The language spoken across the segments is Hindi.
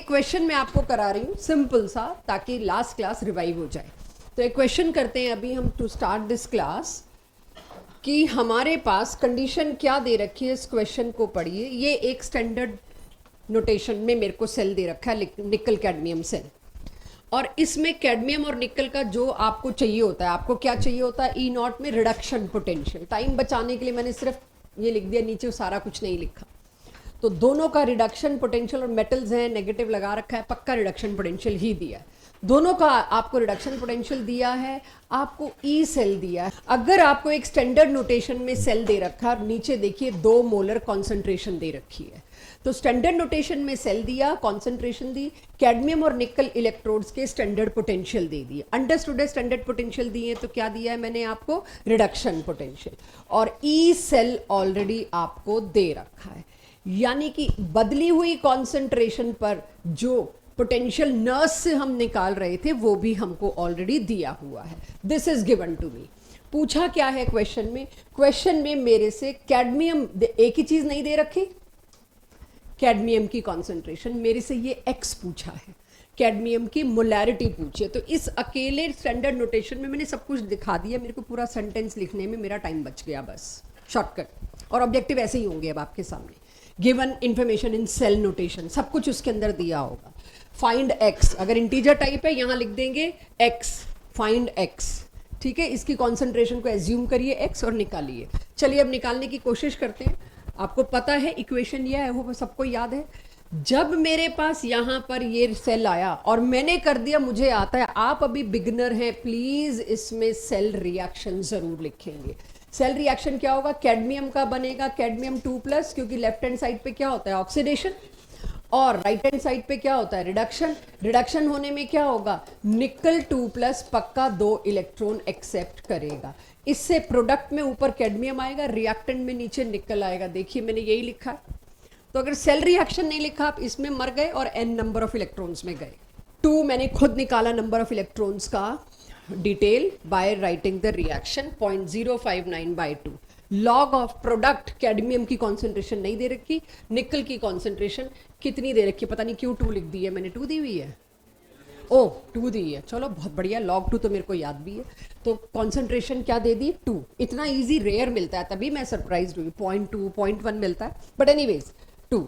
क्वेश्चन मैं आपको करा रही हूँ सिंपल सा, ताकि लास्ट क्लास रिवाइव हो जाए। तो एक क्वेश्चन करते हैं अभी हम टू स्टार्ट दिस क्लास, कि हमारे पास कंडीशन क्या दे रखी है। इस क्वेश्चन को पढ़िए। ये एक स्टैंडर्ड नोटेशन में मेरे को सेल दे रखा है, निकल कैडमियम सेल, और इसमें कैडमियम और निकल का जो आपको चाहिए होता है, आपको क्या चाहिए होता है, ई नॉट में रिडक्शन पोटेंशियल। टाइम बचाने के लिए मैंने सिर्फ ये लिख दिया, नीचे सारा कुछ नहीं लिखा। तो दोनों का रिडक्शन पोटेंशियल, और मेटल्स हैं नेगेटिव लगा रखा है, पक्का रिडक्शन पोटेंशियल ही दिया है। दोनों का आपको रिडक्शन पोटेंशियल दिया है, आपको ई सेल दिया है। अगर आपको एक स्टैंडर्ड नोटेशन में सेल दे रखा है, नीचे देखिए 2 मोलर कॉन्सेंट्रेशन दे रखी है, तो स्टैंडर्ड नोटेशन में सेल दिया, कॉन्सेंट्रेशन दी, कैडमियम और निकल इलेक्ट्रोड्स के स्टैंडर्ड पोटेंशियल दे दिए। अंडरस्टूड है, स्टैंडर्ड पोटेंशियल दिए तो क्या दिया है मैंने आपको, रिडक्शन पोटेंशियल, और ई सेल ऑलरेडी आपको दे रखा है। यानी कि बदली हुई कॉन्सेंट्रेशन पर जो पोटेंशियल नर्स से हम निकाल रहे थे वो भी हमको ऑलरेडी दिया हुआ है। This is given to me. पूछा क्या है क्वेश्चन में, क्वेश्चन में मेरे से कैडमियम, एक ही चीज नहीं दे रखी, कैडमियम की कॉन्सेंट्रेशन मेरे से ये एक्स पूछा है, कैडमियम की मोलैरिटी पूछी है। तो इस अकेले स्टैंडर्ड नोटेशन में मैंने सब कुछ दिखा दिया, मेरे को पूरा सेंटेंस लिखने में मेरा टाइम बच गया, बस शॉर्टकट। और ऑब्जेक्टिव ऐसे ही होंगे अब आपके सामने। Given information in cell notation, सब कुछ उसके अंदर दिया होगा। फाइंड एक्स, अगर इंटीजर टाइप है यहां लिख देंगे एक्स, फाइंड एक्स, ठीक है। इसकी कॉन्सेंट्रेशन को एज्यूम करिए एक्स और निकालिए। चलिए अब निकालने की कोशिश करते हैं। आपको पता है इक्वेशन यह है, वो सबको याद है। जब मेरे पास यहां पर ये सेल आया और मैंने कर दिया, मुझे आता है, आप अभी बिगिनर हैं, प्लीज इसमें सेल रिएक्शन जरूर लिखेंगे। सेल रिएक्शन क्या होगा, कैडमियम का बनेगा कैडमियम 2+, क्योंकि लेफ्ट हैंड साइड पे क्या होता है, ऑक्सीडेशन, और राइट हैंड साइड पे क्या होता है, रिडक्शन। रिडक्शन होने में क्या होगा, निकल 2+ पक्का 2 इलेक्ट्रॉन एक्सेप्ट करेगा। इससे प्रोडक्ट में ऊपर कैडमियम आएगा, रिएक्टेंट में नीचे निकल आएगा। देखिए मैंने यही लिखा है। तो अगर सेल रिएक्शन नहीं लिखा, आप इसमें मर गए और n नंबर ऑफ इलेक्ट्रॉन्स में गए। 2 मैंने खुद निकाला नंबर ऑफ इलेक्ट्रॉन्स का detail by writing the reaction 0.059/2। Log of product, cadmium की कॉन्सेंट्रेशन नहीं दे रखी, निकल की कॉन्सेंट्रेशन कितनी दे रखी, पता नहीं क्यों 2 लिख दी है मैंने, 2 दी हुई है, ओ 2 दी है, चलो बहुत बढ़िया, log 2 तो मेरे को याद भी है। तो कॉन्सेंट्रेशन क्या दे दी, 2। इतना इजी रेयर मिलता है, तभी मैं सरप्राइज हुई, 0.2 0.1 मिलता है, बट एनीवेज 2।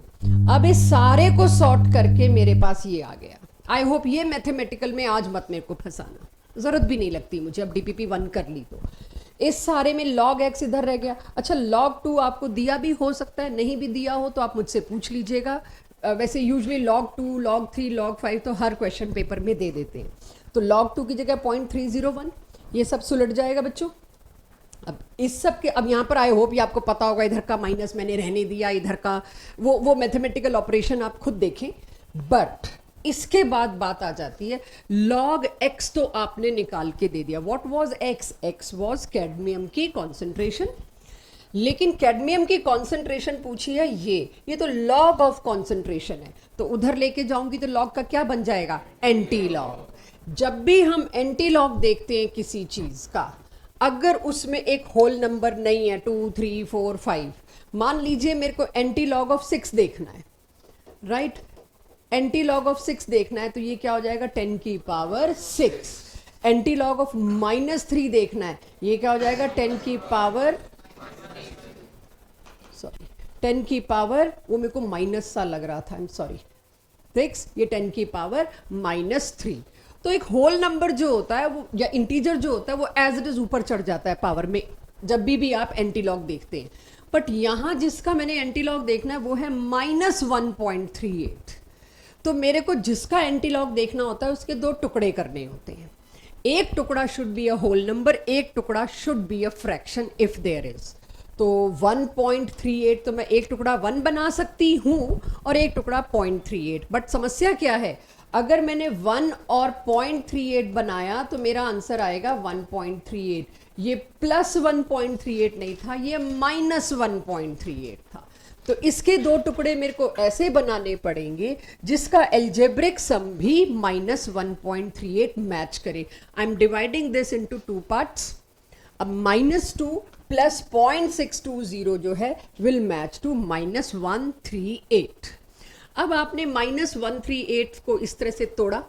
अब इस सारे को सॉर्ट करके मेरे पास ये आ गया। आई होप ये मैथमेटिकल में आज मत मेरे को फंसाना, जरूरत भी नहीं लगती मुझे, अब DPP 1 कर ली तो। इस सारे में log x इधर रह गया। अच्छा log 2 आपको दिया भी हो सकता है, नहीं भी दिया हो तो आप मुझसे पूछ लीजिएगा। वैसे यूजुअली log 2, log 3, log 5 तो हर क्वेश्चन पेपर में दे देते हैं। तो log 2 की जगह 0.301, ये सब सुलट जाएगा बच्चों। अब इस सब के, अब यहाँ पर आई होप ये आपको पता होगा, इधर का माइनस मैंने रहने दिया, इधर का वो मैथमेटिकल ऑपरेशन आप खुद देखें। बट इसके बाद बात आ जाती है, log x तो आपने निकाल के दे दिया। What was x? x was cadmium की कॉन्सेंट्रेशन, लेकिन कैडमियम की कॉन्सेंट्रेशन पूछी है ये तो log ऑफ कॉन्सेंट्रेशन है, तो उधर लेके जाऊंगी तो log का क्या बन जाएगा, एंटी लॉग। जब भी हम एंटी लॉग देखते हैं किसी चीज का, अगर उसमें एक होल नंबर नहीं है, 2 3 4 5, मान लीजिए मेरे को एंटी लॉग ऑफ 6 देखना है, राइट, एंटी लॉग ऑफ 6 देखना है, तो ये क्या हो जाएगा, 10 की पावर 6। एंटी लॉग ऑफ -3 देखना है, ये क्या हो जाएगा, 10 की पावर, सॉरी 10 की पावर, वो मेरे को माइनस सा लग रहा था, आई एम सॉरी 6, ये 10 की पावर -3। तो एक होल नंबर जो होता है वो, या इंटीजर जो होता है वो एज इट इज ऊपर चढ़ जाता है पावर में, जब भी आप एंटी लॉग देखते हैं। बट यहां जिसका मैंने एंटी लॉग देखना है वो है -1.38। तो मेरे को जिसका एंटी लॉग देखना होता है उसके 2 टुकड़े करने होते हैं। एक टुकड़ा should be a whole number, एक टुकड़ा should be a fraction if there is. तो 1.38, तो मैं एक टुकड़ा 1 बना सकती हूं और एक टुकड़ा 0.38। बट समस्या क्या है, अगर मैंने 1 और 0.38 बनाया तो मेरा आंसर आएगा 1.38। ये +1.38 नहीं था, ये -1.38 था। तो इसके 2 टुकड़े मेरे को ऐसे बनाने पड़ेंगे जिसका एल्जेब्रिक सम भी -1.38 मैच करे। I am dividing this into 2 parts. अब -2 + 0.620 जो है विल मैच टू -138। अब आपने -138 को इस तरह से तोड़ा,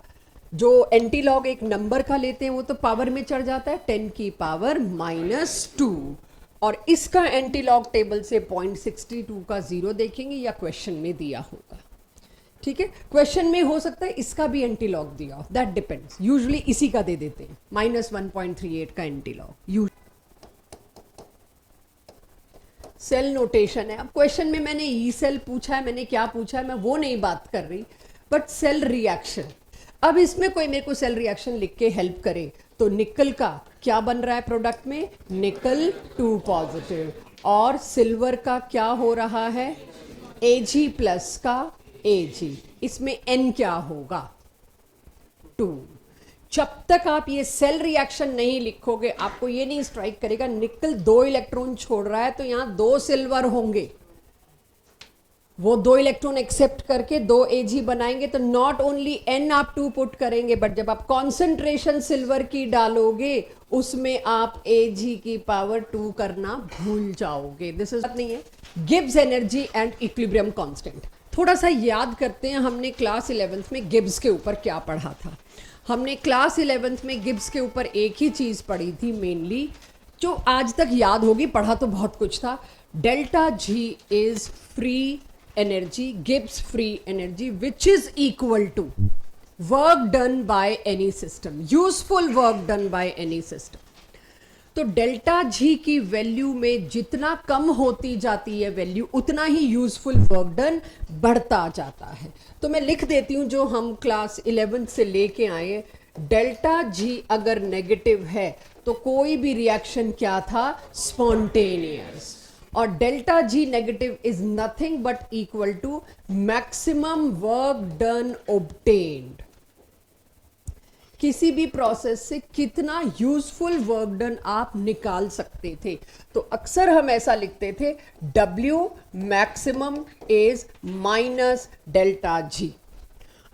जो एंटीलॉग एक नंबर का लेते हैं वो तो पावर में चढ़ जाता है 10 की पावर -2, और इसका एंटीलॉग टेबल से 0.62 का जीरो देखेंगे या क्वेश्चन में दिया होगा। ठीक है, क्वेश्चन में हो सकता है इसका भी एंटीलॉग दिया हो, दैट डिपेंड्स। यूजुअली इसी का दे देते हैं -1.38 का एंटीलॉग। सेल नोटेशन है। अब क्वेश्चन में मैंने ई सेल पूछा है, मैंने क्या पूछा है, मैं वो नहीं बात कर रही, बट सेल रिएक्शन। अब इसमें कोई मेरे को सेल रिएक्शन लिख के हेल्प करे, तो निकल का क्या बन रहा है प्रोडक्ट में, निकल 2 पॉजिटिव, और सिल्वर का क्या हो रहा है, Ag प्लस का Ag, इसमें N क्या होगा, 2। जब तक आप ये सेल रिएक्शन नहीं लिखोगे आपको ये नहीं स्ट्राइक करेगा निकल 2 इलेक्ट्रॉन छोड़ रहा है तो यहां 2 सिल्वर होंगे, वो 2 इलेक्ट्रॉन एक्सेप्ट करके 2 Ag बनाएंगे, तो नॉट ओनली N आप 2 पुट करेंगे, बट जब आप कॉन्सेंट्रेशन सिल्वर की डालोगे उसमें आप Ag की पावर 2 करना भूल जाओगे। दिस इज नहीं है। Gibbs energy and equilibrium constant थोड़ा सा याद करते हैं। हमने क्लास 11th में गिब्स के ऊपर क्या पढ़ा था। हमने क्लास 11th में गिब्स के ऊपर एक ही चीज पढ़ी थी मेनली, जो आज तक याद होगी, पढ़ा तो बहुत कुछ था। Delta G is free energy, Gibbs free energy, which is equal to work done by any system, useful work done by any system. तो डेल्टा जी की वैल्यू में जितना कम होती जाती है वैल्यू, उतना ही यूजफुल वर्क डन बढ़ता जाता है। तो मैं लिख देती हूं जो हम क्लास 11 से लेके आए, डेल्टा जी अगर नेगेटिव है तो कोई भी रिएक्शन क्या था, स्पॉन्टेनियस, और delta G negative is nothing but equal to maximum work done obtained. किसी भी प्रोसेस से कितना यूजफुल वर्क डन आप निकाल सकते थे, तो अक्सर हम ऐसा लिखते थे W maximum is minus delta G.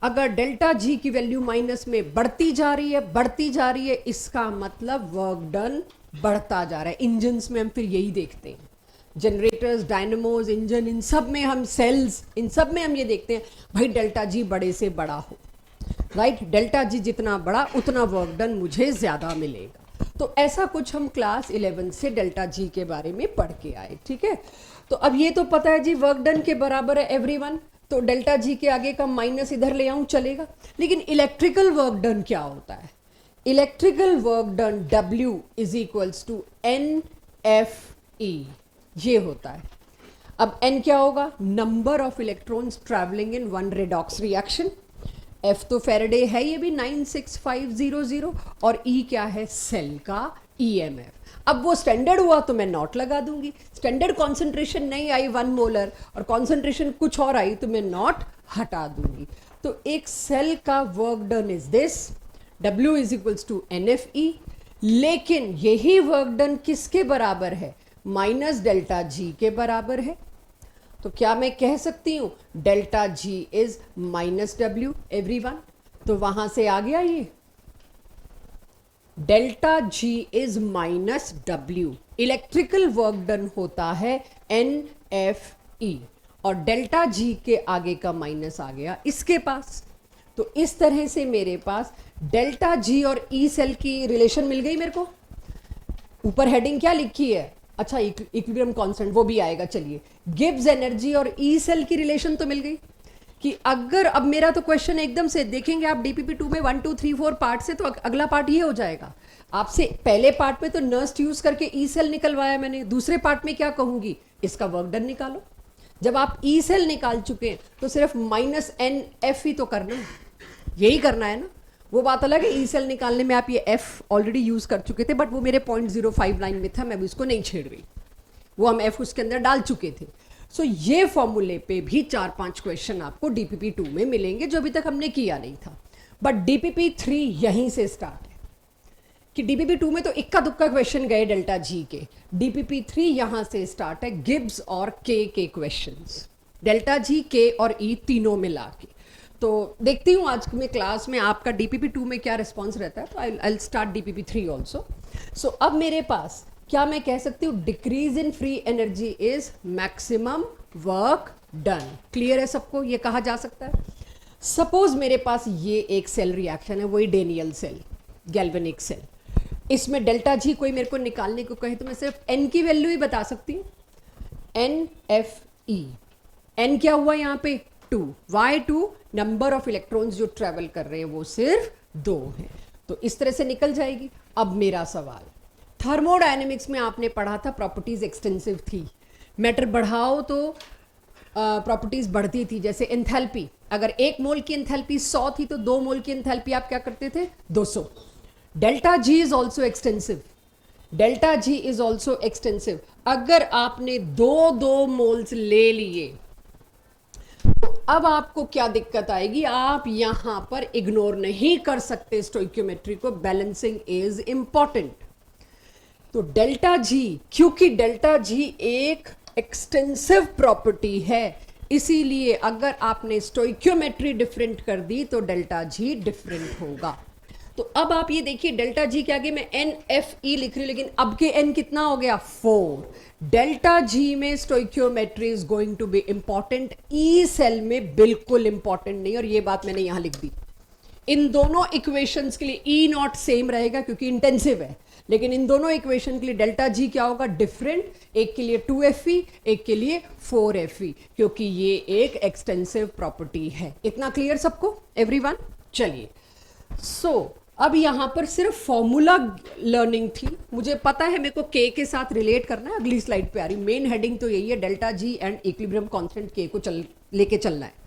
अगर डेल्टा जी की वैल्यू माइनस में बढ़ती जा रही है, इसका मतलब वर्क डन बढ़ता जा रहा है। इंजन्स में हम फिर यही देखते हैं, जनरेटर्स, डायनमोज, इंजन, इन सब में हम सेल्स, इन सब में हम ये देखते हैं भाई डेल्टा जी बड़े से बड़ा हो, राइट। डेल्टा जी जितना बड़ा उतना वर्क डन मुझे ज्यादा मिलेगा। तो ऐसा कुछ हम क्लास 11 से डेल्टा जी के बारे में पढ़ के आए, ठीक है। तो अब ये तो पता है जी वर्क डन के बराबर है एवरीवन, तो डेल्टा जी के आगे का माइनस इधर ले आऊं चलेगा। लेकिन इलेक्ट्रिकल वर्क डन क्या होता है, electrical work done W is equals to NFE, ये होता है। अब N क्या होगा, number of electrons travelling in one redox reaction, F तो फेरेडे है ये भी 96500, और E क्या है, सेल का EMF। अब वो स्टैंडर्ड हुआ तो मैं नॉट लगा दूंगी, स्टैंडर्ड कॉन्सेंट्रेशन नहीं आई 1 मोलर और कॉन्सेंट्रेशन कुछ और आई तो मैं नॉट हटा दूंगी। तो एक सेल का work done is this, W is equals to NFE, लेकिन यही वर्क डन किसके बराबर है, माइनस डेल्टा जी के बराबर है। तो क्या मैं कह सकती हूं delta G is minus W everyone, तो वहां से आ गया ये delta G is minus W, electrical work done होता है NFE, और डेल्टा जी के आगे का माइनस आ गया इसके पास। तो इस तरह से मेरे पास डेल्टा जी और E सेल की रिलेशन मिल गई मेरे को। ऊपर हेडिंग क्या लिखी है, अच्छा इक्विलिब्रियम कांस्टेंट वो भी आएगा। चलिए, गिब्स एनर्जी और ई सेल की रिलेशन तो मिल गई कि अगर, अब मेरा तो क्वेश्चन एकदम से देखेंगे आप डीपीपी 2 में 1 2 3 4 पार्ट से, तो अगला पार्ट ये हो जाएगा आपसे। पहले पार्ट में तो नर्स्ट यूज करके ई सेल निकलवाया मैंने, दूसरे पार्ट में क्या कहूंगी, इसका वर्क डन निकालो। जब आप ई सेल निकाल चुके हैं तो सिर्फ -NF ही तो करना है, यही करना है ना। वो बात अलग है, ई सेल निकालने में आप ये F ऑलरेडी यूज कर चुके थे, बट वो मेरे 0.05 लाइन में था, मैं भी उसको नहीं छेड़ रही, वो हम F उसके अंदर डाल चुके थे। सो ये फॉर्मूले पे भी 4-5 क्वेश्चन आपको डीपीपी 2 में मिलेंगे जो अभी तक हमने किया नहीं था। बट डीपीपी 3 यहीं से स्टार्ट है कि डीपीपी 2 में तो इक्का दुक्का क्वेश्चन गए डेल्टा जी के, डीपीपी 3 यहां से स्टार्ट है, गिब्स और के क्वेश्चंस, डेल्टा जी, के और ई तीनों मिला के। तो देखती हूँ आज में क्लास में आपका डीपीपी 2 में क्या रिस्पॉन्स रहता है। तो आई स्टार्ट डीपीपी 3 ऑल्सो। सो अब मेरे पास क्या मैं कह सकती हूँ decrease in free energy is maximum work done? Clear है सबको? ये कहा जा सकता है। सपोज मेरे पास ये एक सेल रिएक्शन है, वही डेनियल सेल, गैल्वेनिक सेल, इसमें डेल्टा जी कोई मेरे को निकालने को कहे तो मैं सिर्फ एन की वैल्यू ही बता सकती हूँ, एन एफ ई। एन क्या हुआ यहाँ पे? 2। वाई 2? नंबर ऑफ इलेक्ट्रॉन्स जो ट्रेवल कर रहे हैं वो सिर्फ 2 है, तो इस तरह से निकल जाएगी। अब मेरा सवाल, थर्मोडायनेमिक्स में आपने पढ़ा था प्रॉपर्टीज एक्सटेंसिव थी, मैटर बढ़ाओ तो प्रॉपर्टीज बढ़ती थी, जैसे एंथैल्पी, अगर 1 मोल की एंथैल्पी 100 थी तो 2 मोल की एंथैल्पी आप क्या करते थे? 200। Delta G is also extensive, delta G is also extensive. अगर आपने 2 मोल्स ले लिए तो अब आपको क्या दिक्कत आएगी? आप यहां पर इग्नोर नहीं कर सकते स्टोइकियोमेट्री को, बैलेंसिंग इज इंपॉर्टेंट। तो डेल्टा जी, क्योंकि डेल्टा जी एक एक्सटेंसिव प्रॉपर्टी है, इसीलिए अगर आपने स्टोइकियोमेट्री डिफरेंट कर दी तो डेल्टा जी डिफरेंट होगा। तो अब आप ये देखिए, डेल्टा जी के आगे मैं एन एफ ई लिख रही हूं, लेकिन अब के एन कितना हो गया? 4। डेल्टा जी में stoichiometry is going to be important, E cell में बिल्कुल इंपॉर्टेंट नहीं, और ये बात मैंने यहां लिख दी। इन दोनों इक्वेशंस के लिए ई नॉट सेम रहेगा क्योंकि इंटेंसिव है, लेकिन इन दोनों इक्वेशन के लिए डेल्टा जी क्या होगा? डिफरेंट। एक के लिए 2Fe, एक के लिए 4Fe, क्योंकि ये एक एक्सटेंसिव प्रॉपर्टी है। इतना क्लियर सबको, एवरीवन? चलिए, अब यहां पर सिर्फ फॉर्मूला लर्निंग थी, मुझे पता है मेरे को के साथ रिलेट करना है, अगली स्लाइड पे आ रही। मेन हेडिंग तो यही है, delta G and equilibrium constant के को लेके चलना है।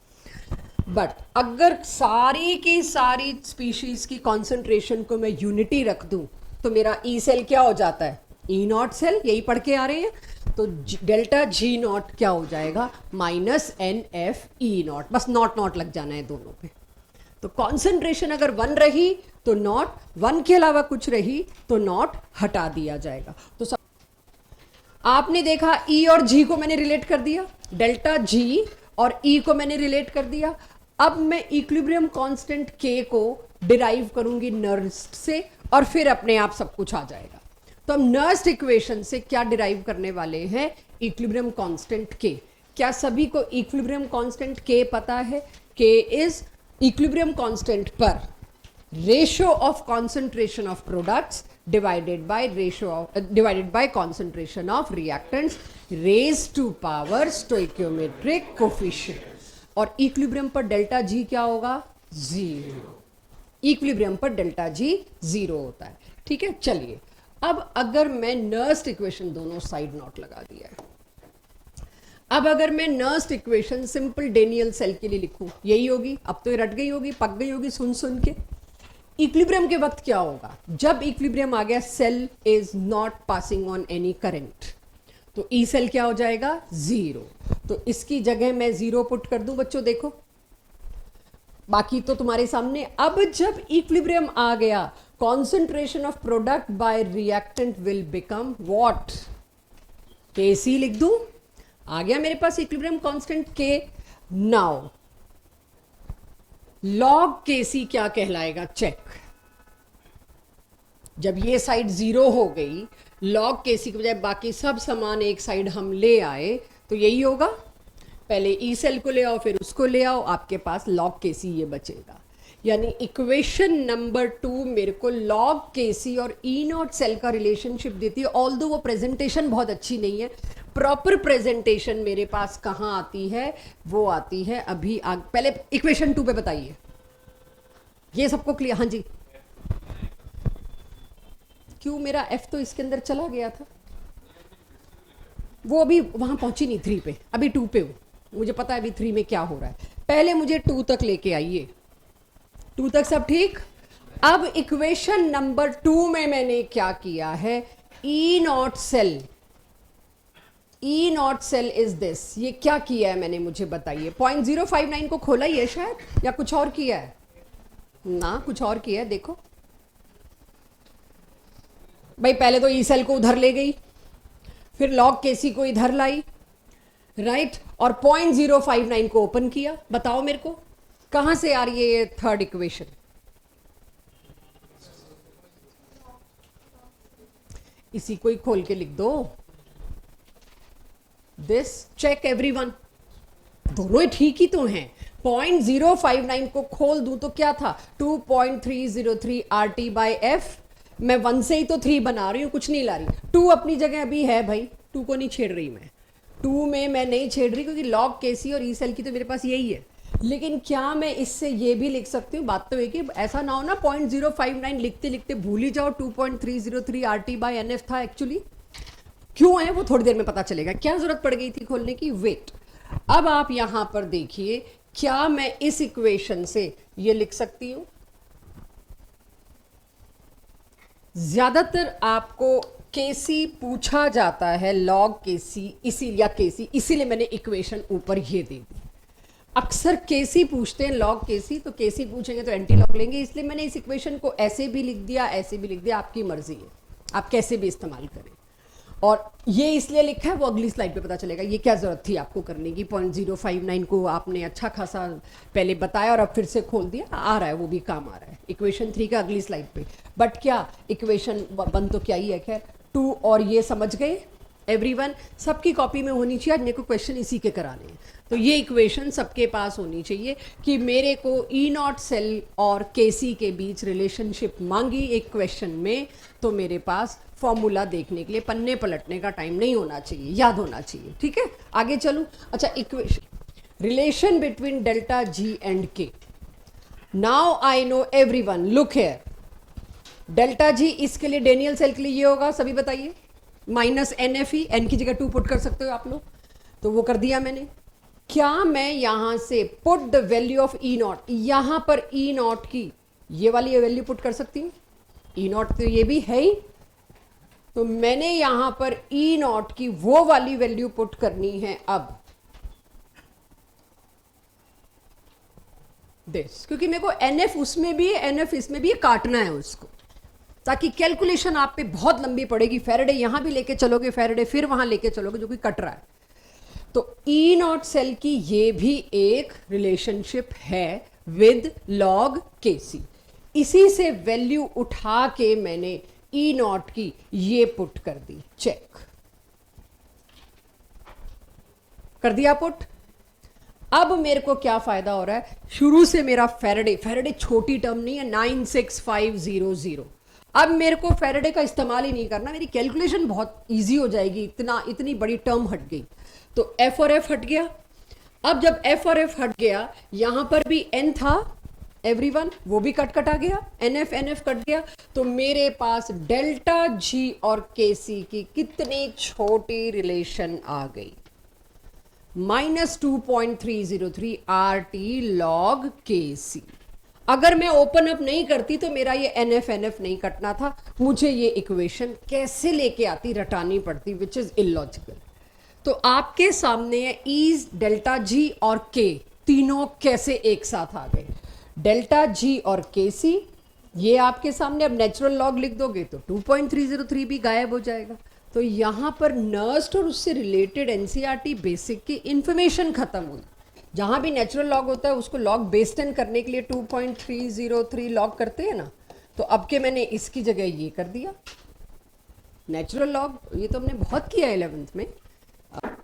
बट अगर सारी की सारी स्पीशीज की कॉन्सेंट्रेशन को मैं यूनिटी रख दूं तो मेरा ई सेल क्या हो जाता है? ई नॉट सेल, यही पढ़ के आ रहे हैं। तो डेल्टा जी नॉट क्या हो जाएगा? Minus N F E naught, बस नॉट लग जाना है दोनों पे। तो कॉन्सेंट्रेशन अगर 1 रही तो नॉट, 1 के अलावा कुछ रही तो नॉट हटा दिया जाएगा। तो सब आपने देखा, ई और जी को मैंने रिलेट कर दिया, डेल्टा जी और ई को मैंने रिलेट कर दिया। अब मैं इक्विलिब्रियम कांस्टेंट के को डिराइव करूंगी नर्स्ट से, और फिर अपने आप सब कुछ आ जाएगा। तो हम नर्स्ट इक्वेशन से क्या डिराइव करने वाले हैं? इक्विलिब्रियम कांस्टेंट के। क्या सभी को इक्विलिब्रियम कांस्टेंट के पता है? के इज इक्विलिब्रियम कांस्टेंट पर ratio of concentration of products divided by concentration of reactants raise to power stoichiometric coefficient. और इक्विलिब्रियम पर डेल्टा जी क्या होगा? 0। इक्विलिब्रियम पर डेल्टा जी 0 होता है, ठीक है। चलिए, अब अगर मैं नर्स्ट इक्वेशन, दोनों साइड नॉट लगा दिया है, अब अगर मैं Nernst equation simple Daniell cell के लिए लिखूं, यही होगी। अब तो ये रट गई होगी, पक गई होगी सुन के। इक्विलिब्रियम के वक्त क्या होगा? जब इक्विलिब्रियम आ गया, cell is not passing on any current, तो ई सेल क्या हो जाएगा? 0। तो इसकी जगह मैं 0 पुट कर दूं बच्चों, देखो बाकी तो तुम्हारे सामने। अब जब इक्विलिब्रियम आ गया, concentration of product bye reactant will become what? Kc लिख दूं, आ गया मेरे पास इक्विलिब्रियम कांस्टेंट के। नाउ लॉग Kc क्या कहलाएगा? चेक। जब ये साइड 0 हो गई, लॉग Kc के बजाय बाकी सब समान एक साइड हम ले आए, तो यही होगा। पहले ई सेल को ले आओ, फिर उसको ले आओ, आपके पास लॉग Kc ये बचेगा। यानी इक्वेशन नंबर 2 मेरे को लॉग Kc और ई नॉट सेल का रिलेशनशिप देती है। ऑल्दो वो प्रेजेंटेशन बहुत अच्छी नहीं है, प्रॉपर प्रेजेंटेशन मेरे पास कहाँ आती है? वो आती है अभी पहले इक्वेशन 2 पे बताइए, ये सबको क्लियर? हाँ जी। क्यों? मेरा एफ तो इसके अंदर चला गया था, वो अभी वहां पहुंची नहीं 3 पे, अभी 2 पे हूं। मुझे पता है अभी 3 में क्या हो रहा है, पहले मुझे 2 तक लेके आइए। 2 तक सब ठीक? अब इक्वेशन नंबर 2 में मैंने क्या किया है? E naught cell, E naught cell is this. ये क्या किया है मैंने, मुझे बताइए। 0.059 को खोला ही है शायद, या कुछ और किया है? ना, कुछ और किया है। देखो भाई, पहले तो ई सेल को उधर ले गई, फिर लॉग Kc को इधर लाई, राइट, और 0.059 को ओपन किया। बताओ मेरे को कहां से आ रही है ये थर्ड इक्वेशन? इसी को ही खोल के लिख दो, दिस चेक एवरीवन, दोनों ही ठीक ही तो हैं। 0.059 को खोल दूं तो क्या था 2.303 RT बाई एफ। मैं 1 से ही तो 3 बना रही हूं, कुछ नहीं ला रही। 2 अपनी जगह अभी है भाई, 2 को नहीं छेड़ रही मैं, 2 में मैं नहीं छेड़ रही क्योंकि लॉग केसी और ई सेल की तो मेरे पास यही है। लेकिन क्या मैं इससे ये भी लिख सकती हूँ, बात तो है कि ऐसा ना हो ना 0.059 लिखते लिखते भूल ही जाओ 2.303 RT बाई एनएफ था एक्चुअली। क्यों है वो थोड़ी देर में पता चलेगा, क्या जरूरत पड़ गई थी खोलने की, वेट। अब आप यहां पर देखिए, क्या मैं इस इक्वेशन से ये लिख सकती हूं, ज्यादातर आपको केसी पूछा जाता है, लॉग केसी इसीलिए मैंने इक्वेशन ऊपर ये दे दी। अक्सर केसी पूछते हैं, लॉग केसी, तो केसी पूछेंगे तो एंटी लॉग लेंगे, इसलिए मैंने इस इक्वेशन को ऐसे भी लिख दिया, ऐसे भी लिख दिया, आपकी मर्जी है, आप कैसे भी इस्तेमाल करें। और ये इसलिए लिखा है, वो अगली स्लाइड पे पता चलेगा ये क्या जरूरत थी आपको करने की। 0.059 को आपने अच्छा खासा पहले बताया और अब फिर से खोल दिया, आ रहा है वो भी काम आ रहा है। इक्वेशन 3 का अगली स्लाइड पे, बट क्या इक्वेशन 1 तो क्या ही है, खैर 2 और ये समझ गए एवरीवन, सबकी कॉपी में होनी चाहिए। आज मेरे को क्वेश्चन इसी के कराने हैं, तो ये इक्वेशन सबके पास होनी चाहिए कि मेरे को ई नॉट सेल और केसी के बीच रिलेशनशिप मांगी एक क्वेश्चन में, तो मेरे पास फॉर्मूला देखने के लिए पन्ने पलटने का टाइम नहीं होना चाहिए, याद होना चाहिए। ठीक है, आगे चलूं। अच्छा, equation, relation between delta G and K. Now I know everyone, look here, delta G इसके लिए डेनियल सेल के लिए ये होगा, सभी बताइए, minus N F E, N की जगह 2 पुट कर सकते हो आप लोग, तो वो कर दिया मैंने। क्या मैं यहां से put the value of E not, यहां पर ई नॉट की ये वाली वैल्यू पुट कर सकती हूँ, ई नॉट तो ये भी है ही, तो मैंने यहां पर ई नॉट की वो वाली वैल्यू पुट करनी है अब दिस, क्योंकि मेरे को एनएफ उसमें भी है, एनएफ इसमें भी है, काटना है उसको, ताकि कैलकुलेशन आप पे बहुत लंबी पड़ेगी। फेरेडे यहां भी लेके चलोगे, फेरेडे फिर वहां लेके चलोगे, जो कि कट रहा है। तो ई नॉट सेल की ये भी एक रिलेशनशिप है विद लॉग केसी, इसी से वैल्यू उठा के मैंने ई नॉट की ये पुट कर दी, चेक कर दिया पुट। अब मेरे को क्या फायदा हो रहा है, शुरू से मेरा फेरेडे छोटी टर्म नहीं है, 96500, अब मेरे को फेरेडे का इस्तेमाल ही नहीं करना, मेरी कैलकुलेशन बहुत इजी हो जाएगी, इतनी बड़ी टर्म हट गई, तो एफ और एफ हट गया। अब जब एफ और एफ हट गया, यहां पर भी एन था एवरीवन, वो भी कटा गया, एन एफ कट गया, तो मेरे पास डेल्टा जी और केसी की कितनी छोटी रिलेशन आ गई, -2.303 RT लॉग केसी। अगर मैं ओपन अप नहीं करती तो मेरा ये एन एफ नहीं कटना था, मुझे ये इक्वेशन कैसे लेके आती, रटानी पड़ती, विच इज इलॉजिकल। तो आपके सामने है ईज, डेल्टा जी और के, तीनों कैसे एक साथ आ गए, डेल्टा जी और केसी, ये आपके सामने। अब नेचुरल लॉग लिख दोगे तो 2.303 भी गायब हो जाएगा। तो यहां पर नर्स्ट और उससे रिलेटेड एनसीईआरटी बेसिक की इंफॉर्मेशन खत्म हुई। जहां भी नेचुरल लॉग होता है उसको लॉग बेस्टन करने के लिए 2.303 लॉग करते हैं ना, तो अब के मैंने इसकी जगह ये कर दिया नेचुरल लॉग, ये तो हमने बहुत किया 11th में।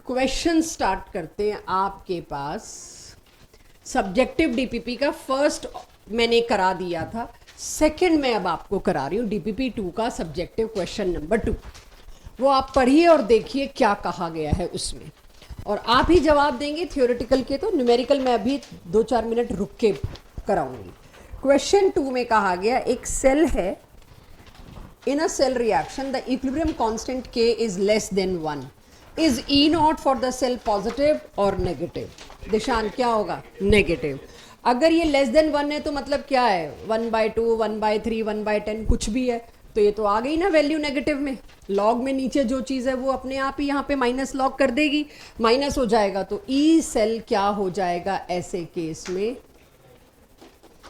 क्वेश्चन स्टार्ट करते हैं। आपके पास सब्जेक्टिव डीपीपी का फर्स्ट मैंने करा दिया था, सेकंड में अब आपको करा रही हूँ डीपीपी 2 का सब्जेक्टिव क्वेश्चन नंबर 2। वो आप पढ़िए और देखिए क्या कहा गया है उसमें, और आप ही जवाब देंगे। थ्योरेटिकल के तो न्यूमेरिकल में अभी 2-4 मिनट रुक के कराऊंगी। क्वेश्चन 2 में कहा गया, एक सेल है, in a cell reaction the equilibrium constant k is less than 1, is E naught for the cell positive और नेगेटिव। निशान क्या होगा, नेगेटिव। अगर ये लेस देन 1 है तो मतलब क्या है, 1/2, 1/3, 1/10 कुछ भी है, तो ये तो आ गई ना वैल्यू नेगेटिव में। लॉग में नीचे जो चीज़ है वो अपने आप ही यहाँ पे माइनस लॉग कर देगी, माइनस हो जाएगा तो ई सेल क्या हो जाएगा ऐसे केस में।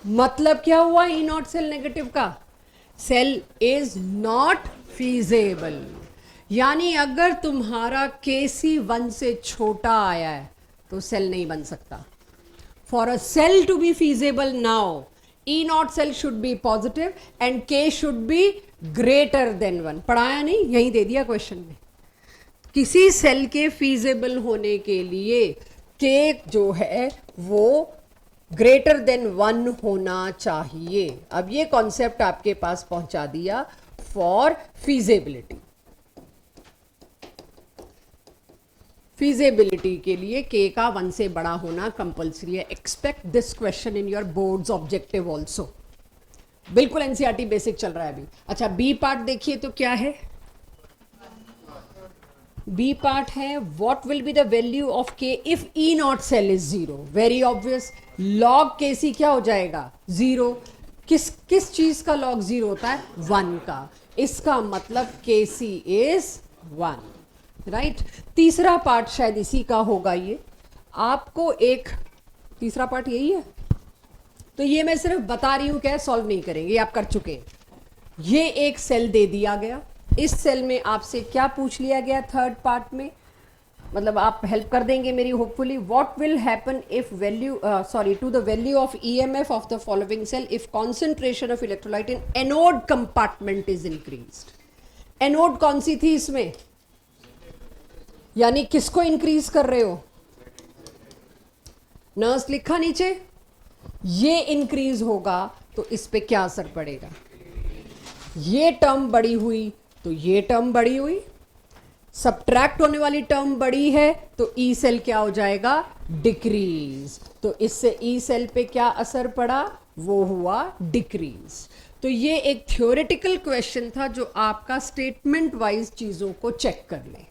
मतलब क्या हुआ ई नॉट सेल नेगेटिव का, सेल इज नॉट फीजेबल। यानी अगर तुम्हारा केसी 1 से छोटा आया है तो सेल नहीं बन सकता। For a cell to be feasible now, E naught cell should be positive and K should be greater than 1, पढ़ाया नहीं, यही दे दिया क्वेश्चन में। किसी सेल के फीजिबल होने के लिए के जो है वो ग्रेटर देन 1 होना चाहिए। अब ये कॉन्सेप्ट आपके पास पहुंचा दिया फॉर फीजिबिलिटी। फीजिबिलिटी के लिए के का 1 से बड़ा होना कंपल्सरी है। Expect this question in your boards objective also. बिल्कुल एनसीईआरटी बेसिक चल रहा है अभी। अच्छा, बी पार्ट देखिए तो क्या है। बी पार्ट है what will be the value of K if E naught cell is 0। Very obvious, log K C क्या हो जाएगा 0। किस चीज का लॉग 0 होता है 1 का। इसका मतलब के सी इज 1, राइट। तीसरा पार्ट शायद इसी का होगा। ये आपको एक तीसरा पार्ट यही है, तो ये मैं सिर्फ बता रही हूं, क्या सॉल्व नहीं करेंगे, ये आप कर चुके हैं। ये एक सेल दे दिया गया, इस सेल में आपसे क्या पूछ लिया गया थर्ड पार्ट में, मतलब आप हेल्प कर देंगे मेरी hopefully. What will happen if value to the value of EMF of the following cell if concentration of electrolyte in anode compartment is increased. Anode कौन सी थी इसमें, यानी किसको इंक्रीज कर रहे हो, नर्स लिखा नीचे, ये इंक्रीज होगा तो इस पे क्या असर पड़ेगा। ये टर्म बड़ी हुई तो ये टर्म बड़ी हुई, सब्ट्रैक्ट होने वाली टर्म बड़ी है तो ई सेल क्या हो जाएगा डिक्रीज। तो इससे ई सेल पे क्या असर पड़ा, वो हुआ डिक्रीज। तो ये एक थ्योरेटिकल क्वेश्चन था जो आपका स्टेटमेंट वाइज चीजों को चेक कर ले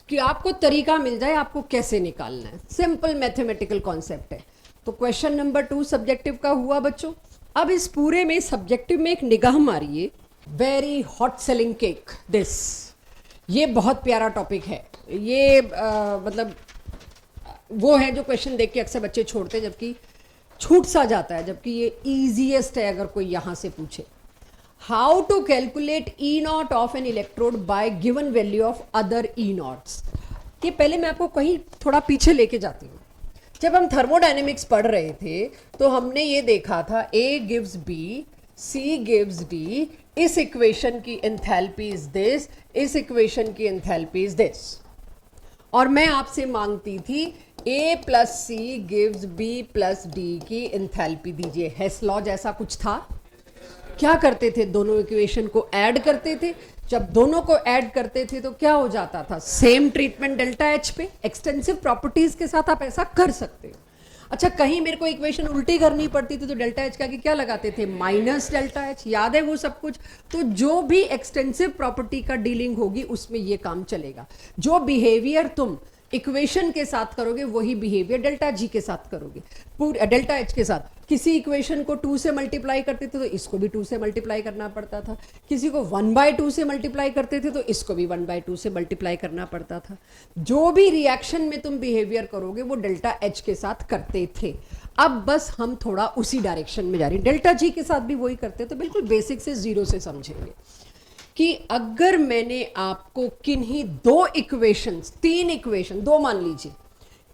कि आपको तरीका मिल जाए आपको कैसे निकालना है। सिंपल मैथमेटिकल कॉन्सेप्ट है। तो क्वेश्चन नंबर 2 सब्जेक्टिव का हुआ बच्चों। अब इस पूरे में सब्जेक्टिव में एक निगाह मारिए। Very hot selling cake this, ये बहुत प्यारा टॉपिक है। ये मतलब वो है जो क्वेश्चन देख के अक्सर बच्चे छोड़ते हैं, जबकि छूट सा जाता है, जबकि ये इजीएस्ट है अगर कोई यहां से पूछे। How to calculate E naught of an electrode by given value of other E naughts. ये पहले मैं आपको कहीं थोड़ा पीछे लेके जाती हूँ। जब हम थर्मोडायनेमिक्स पढ़ रहे थे तो हमने ये देखा था A gives B, C gives D, इस इक्वेशन की एंथैल्पी इज दिस, इस इक्वेशन की एंथैल्पी इज दिस, और मैं आपसे मांगती थी A plus C gives B plus D की एंथैल्पी दीजिए। हेस लॉ जैसा कुछ था। क्या करते थे, दोनों इक्वेशन को ऐड करते थे। जब दोनों को ऐड करते थे तो क्या हो जाता था, सेम ट्रीटमेंट डेल्टा एच पे। एक्सटेंसिव प्रॉपर्टीज के साथ आप ऐसा कर सकते हो। अच्छा, कहीं मेरे को इक्वेशन उल्टी करनी पड़ती थी तो डेल्टा एच का क्या लगाते थे, माइनस डेल्टा एच। याद है वो सब कुछ। तो जो भी एक्सटेंसिव प्रॉपर्टी का डीलिंग होगी उसमें ये काम चलेगा। जो बिहेवियर तुम इक्वेशन के साथ करोगे वही बिहेवियर डेल्टा जी के साथ करोगे, पूरे डेल्टा एच के साथ। किसी इक्वेशन को 2 से मल्टीप्लाई करते थे तो इसको भी 2 से मल्टीप्लाई करना पड़ता था। किसी को 1/2 से मल्टीप्लाई करते थे तो इसको भी 1/2 से मल्टीप्लाई करना पड़ता था। जो भी रिएक्शन में तुम बिहेवियर करोगे वो डेल्टा एच के साथ करते थे। अब बस हम थोड़ा उसी डायरेक्शन में जा रहे हैं, डेल्टा जी के साथ भी वही करते। तो बिल्कुल बेसिक से जीरो से समझेंगे कि अगर मैंने आपको किन्हीं 2 इक्वेशंस, 3 इक्वेशन 2 मान लीजिए,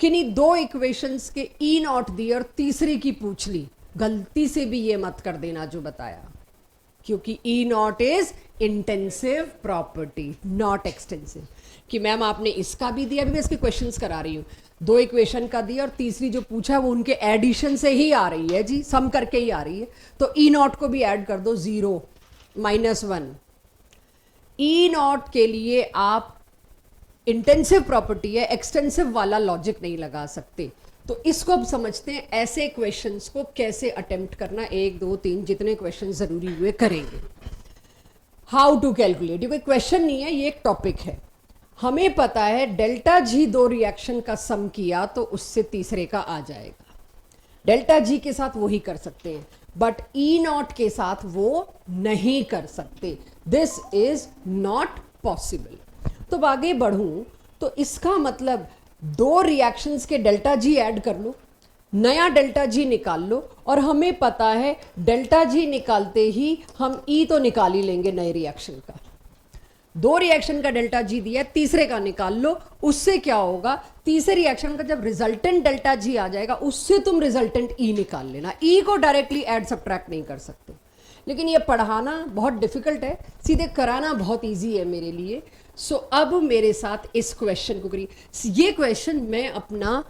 किन्हीं 2 इक्वेशंस के ई नॉट दी और तीसरी की पूछ ली, गलती से भी ये मत कर देना जो बताया, क्योंकि E naught is intensive property not extensive. कि मैम आपने इसका भी दिया, अभी मैं इसके क्वेश्चंस करा रही हूँ, 2 इक्वेशन का दिया और तीसरी जो पूछा वो उनके एडिशन से ही आ रही है जी, सम करके ही आ रही है। तो ई नॉट को भी ऐड कर दो, 0 -1। ई नॉट के लिए आप इंटेंसिव प्रॉपर्टी है, एक्सटेंसिव वाला लॉजिक नहीं लगा सकते। तो इसको अब समझते हैं ऐसे क्वेश्चंस को कैसे अटेम्प्ट करना। 1 2 3 जितने क्वेश्चन जरूरी हुए करेंगे। हाउ टू कैलकुलेट, ये कोई क्वेश्चन नहीं है, ये एक टॉपिक है। हमें पता है डेल्टा जी 2 रिएक्शन का सम किया तो उससे तीसरे का आ जाएगा। डेल्टा जी के साथ वो ही कर सकते हैं, बट ई नॉट के साथ वो नहीं कर सकते। This is not possible. तो आगे बढ़ूं तो इसका मतलब 2 रिएक्शंस के डेल्टा जी ऐड कर लो, नया डेल्टा जी निकाल लो, और हमें पता है डेल्टा जी निकालते ही हम ई तो निकाल ही लेंगे नए रिएक्शन का। 2 रिएक्शन का डेल्टा जी दिया, तीसरे का निकाल लो। उससे क्या होगा, तीसरे रिएक्शन का जब रिजल्टेंट डेल्टा जी आ जाएगा उससे तुम रिजल्टेंट ई निकाल लेना। ई को डायरेक्टली ऐड सब्ट्रैक्ट नहीं कर सकते। लेकिन ये पढ़ाना बहुत डिफिकल्ट है, सीधे कराना बहुत इजी है मेरे लिए। सो अब मेरे साथ इस क्वेश्चन को करिए। ये क्वेश्चन मैं अपना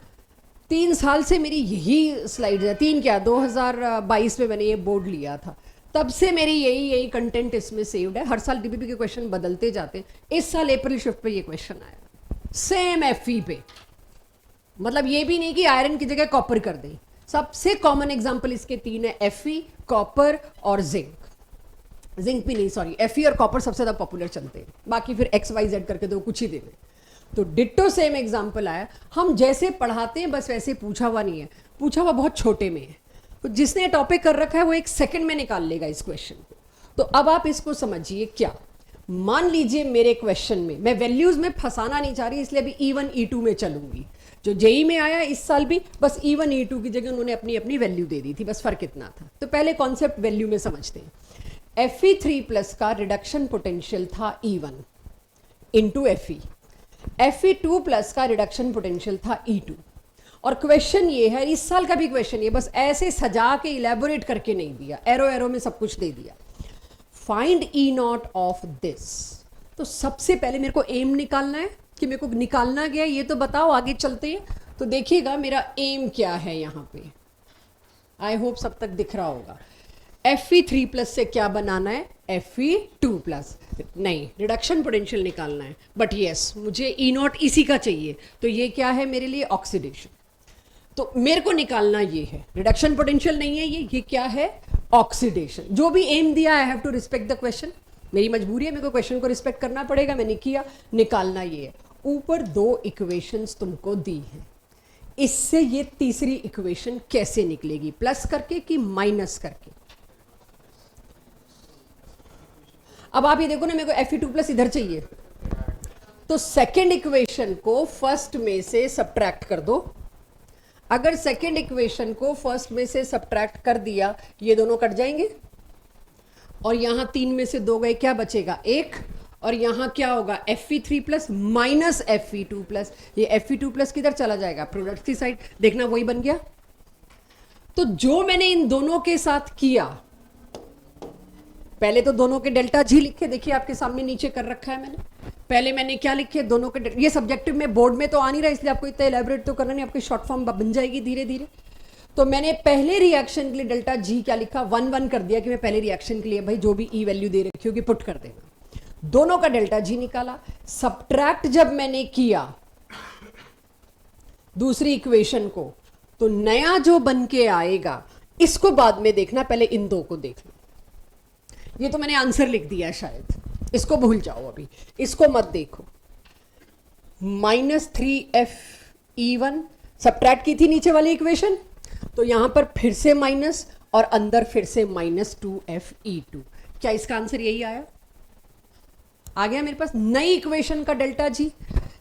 3 साल से मेरी यही स्लाइड है, 3 क्या 2022 में मैंने ये बोर्ड लिया था, तब से मेरी यही कंटेंट इसमें सेव्ड है। हर साल डीपीपी के क्वेश्चन बदलते जाते हैं। इस साल अप्रैल शिफ्ट पे ये क्वेश्चन आया, सेम एफई पे। मतलब ये भी नहीं कि आयरन की जगह कॉपर कर दें। सबसे कॉमन एग्जांपल इसके 3 है, एफई, कॉपर और जिंक। जिंक भी नहीं, सॉरी, एफई और कॉपर सबसे ज्यादा पॉपुलर चलते हैं, बाकी फिर एक्स वाई जेड करके दो कुछ ही दिन में। तो डिट्टो सेम एग्जांपल आया। हम जैसे पढ़ाते हैं बस वैसे पूछा हुआ नहीं है, पूछा हुआ बहुत छोटे में है। तो जिसने टॉपिक कर रखा है वो 1 सेकंड में निकाल लेगा इस क्वेश्चन को। तो अब आप इसको समझिए। क्या मान लीजिए मेरे क्वेश्चन में, मैं वैल्यूज में फंसाना नहीं चाह रही, इसलिए अभी E1 E2 में चलूंगी। जो जेई में आया इस साल भी, बस E1 E2 की जगह उन्होंने अपनी अपनी वैल्यू दे दी थी, बस फर्क इतना था। तो पहले कॉन्सेप्ट वैल्यू में समझते हैं। Fe3+ का रिडक्शन पोटेंशियल था E1 इंटू Fe2+ का रिडक्शन पोटेंशियल था E2। और क्वेश्चन ये है, इस साल का भी क्वेश्चन ये, बस ऐसे सजा के इलेबोरेट करके नहीं दिया, एरो एरो में सब कुछ दे दिया। Find E0 of this. तो सबसे पहले मेरे को एम निकालना है कि मेरे को निकालना क्या है ये तो बताओ, आगे चलते हैं। तो देखिएगा मेरा एम क्या है यहाँ पे, आई होप सब तक दिख रहा होगा। Fe3+ से क्या बनाना है, Fe2+। नहीं, रिडक्शन पोटेंशियल निकालना है, बट यस मुझे E0 इसी का चाहिए। तो ये क्या है मेरे लिए, ऑक्सीडेशन। तो मेरे को निकालना ये है, रिडक्शन पोटेंशियल नहीं है ये क्या है, ऑक्सीडेशन। जो भी एम दिया, I have to respect the question, मेरी मजबूरी है, मेरे को क्वेश्चन को रिस्पेक्ट करना पड़ेगा, मैंने किया। निकालना ये है। ऊपर 2 इक्वेशंस तुमको दी हैं, इससे ये तीसरी इक्वेशन कैसे निकलेगी, प्लस करके कि माइनस करके। अब आप ये देखो ना, मेरे को Fe2+ इधर चाहिए, तो सेकेंड इक्वेशन को फर्स्ट में से सब्ट्रैक्ट कर दो। अगर सेकेंड इक्वेशन को फर्स्ट में से सब्ट्रैक्ट कर दिया, ये दोनों कट जाएंगे और यहां 3 में से 2 गए, क्या बचेगा, 1। और यहां क्या होगा, Fe3+ माइनस Fe2+। ये Fe2+ किधर चला जाएगा, प्रोडक्ट की साइड, देखना वही बन गया। तो जो मैंने इन दोनों के साथ किया, पहले तो दोनों के डेल्टा जी लिखे, देखिए आपके सामने नीचे कर रखा है मैंने। पहले मैंने क्या लिखे, दोनों के, ये सब्जेक्टिव में बोर्ड में तो आ नहीं रहा, इसलिए आपको इतना इलेबोरेट तो करना नहीं, आपकी शॉर्ट फॉर्म बन जाएगी धीरे धीरे। तो मैंने पहले रिएक्शन के लिए डेल्टा जी क्या लिखा, 1 कर दिया कि मैं पहले रिएक्शन के लिए भाई जो भी ई वैल्यू दे रखी होगी पुट कर देना। दोनों का डेल्टा जी निकाला। सब्ट्रैक्ट जब मैंने किया दूसरी इक्वेशन को, तो नया जो बन के आएगा इसको बाद में देखना, पहले इन 2 को देख लो। ये तो मैंने आंसर लिख दिया है शायद, इसको भूल जाओ, अभी इसको मत देखो। -3Fe1 सब्ट्रैक्ट की थी नीचे वाली इक्वेशन, तो यहां पर फिर से माइनस और अंदर फिर से -2Fe2। क्या इसका आंसर यही आया? आ गया मेरे पास नई इक्वेशन का डेल्टा जी।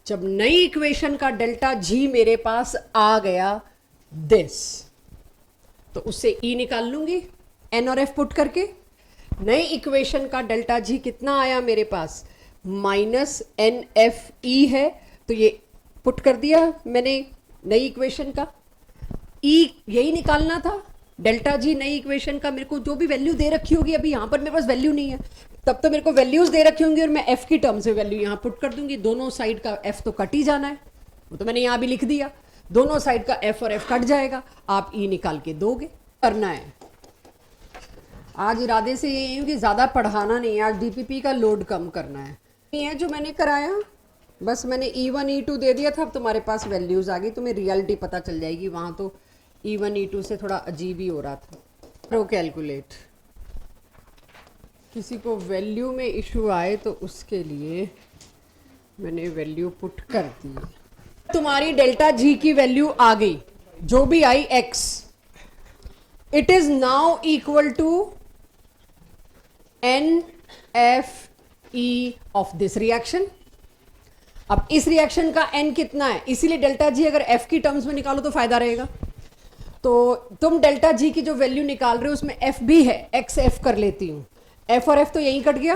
जब नई इक्वेशन का डेल्टा जी मेरे पास आ गया दिस, तो उससे E निकाल लूंगी N और F पुट करके। नई इक्वेशन का डेल्टा जी कितना आया मेरे पास, -NFE है, तो ये पुट कर दिया मैंने नई इक्वेशन का। E यही निकालना था, डेल्टा जी नई इक्वेशन का। मेरे को जो भी वैल्यू दे रखी होगी, अभी यहां पर मेरे पास वैल्यू नहीं है, तब तो मेरे को वैल्यूज दे रखी होंगी और मैं F की टर्म से वैल्यू यहां पुट कर दूंगी। दोनों साइड का F तो कट ही जाना है, वो तो मैंने यहां भी लिख दिया। दोनों साइड का F और F कट जाएगा, आप E निकाल के दोगे। करना है आज इरादे से ये है कि ज़्यादा पढ़ाना नहीं है, आज डीपीपी का लोड कम करना है। ये है जो मैंने कराया, बस मैंने E1 E2 दे दिया था, अब तुम्हारे पास वैल्यूज़ आ गई, तुम्हें रियलिटी पता चल जाएगी। वहाँ तो E1 E2 से थोड़ा अजीब ही हो रहा था। प्रो कैलकुलेट, किसी को वैल्यू में इशू आए तो उसके लिए मैंने वैल्यू पुट कर दी। तुम्हारी डेल्टा जी की वैल्यू आ गई, जो भी आई x, it is now equal to NFE of this reaction. अब इस रिएक्शन का n कितना है, इसीलिए डेल्टा जी अगर f की टर्म्स में निकालो तो फायदा रहेगा। तो तुम डेल्टा जी की जो वैल्यू निकाल रहे हो उसमें f भी है, xf कर लेती हूं, f और f तो यहीं कट गया।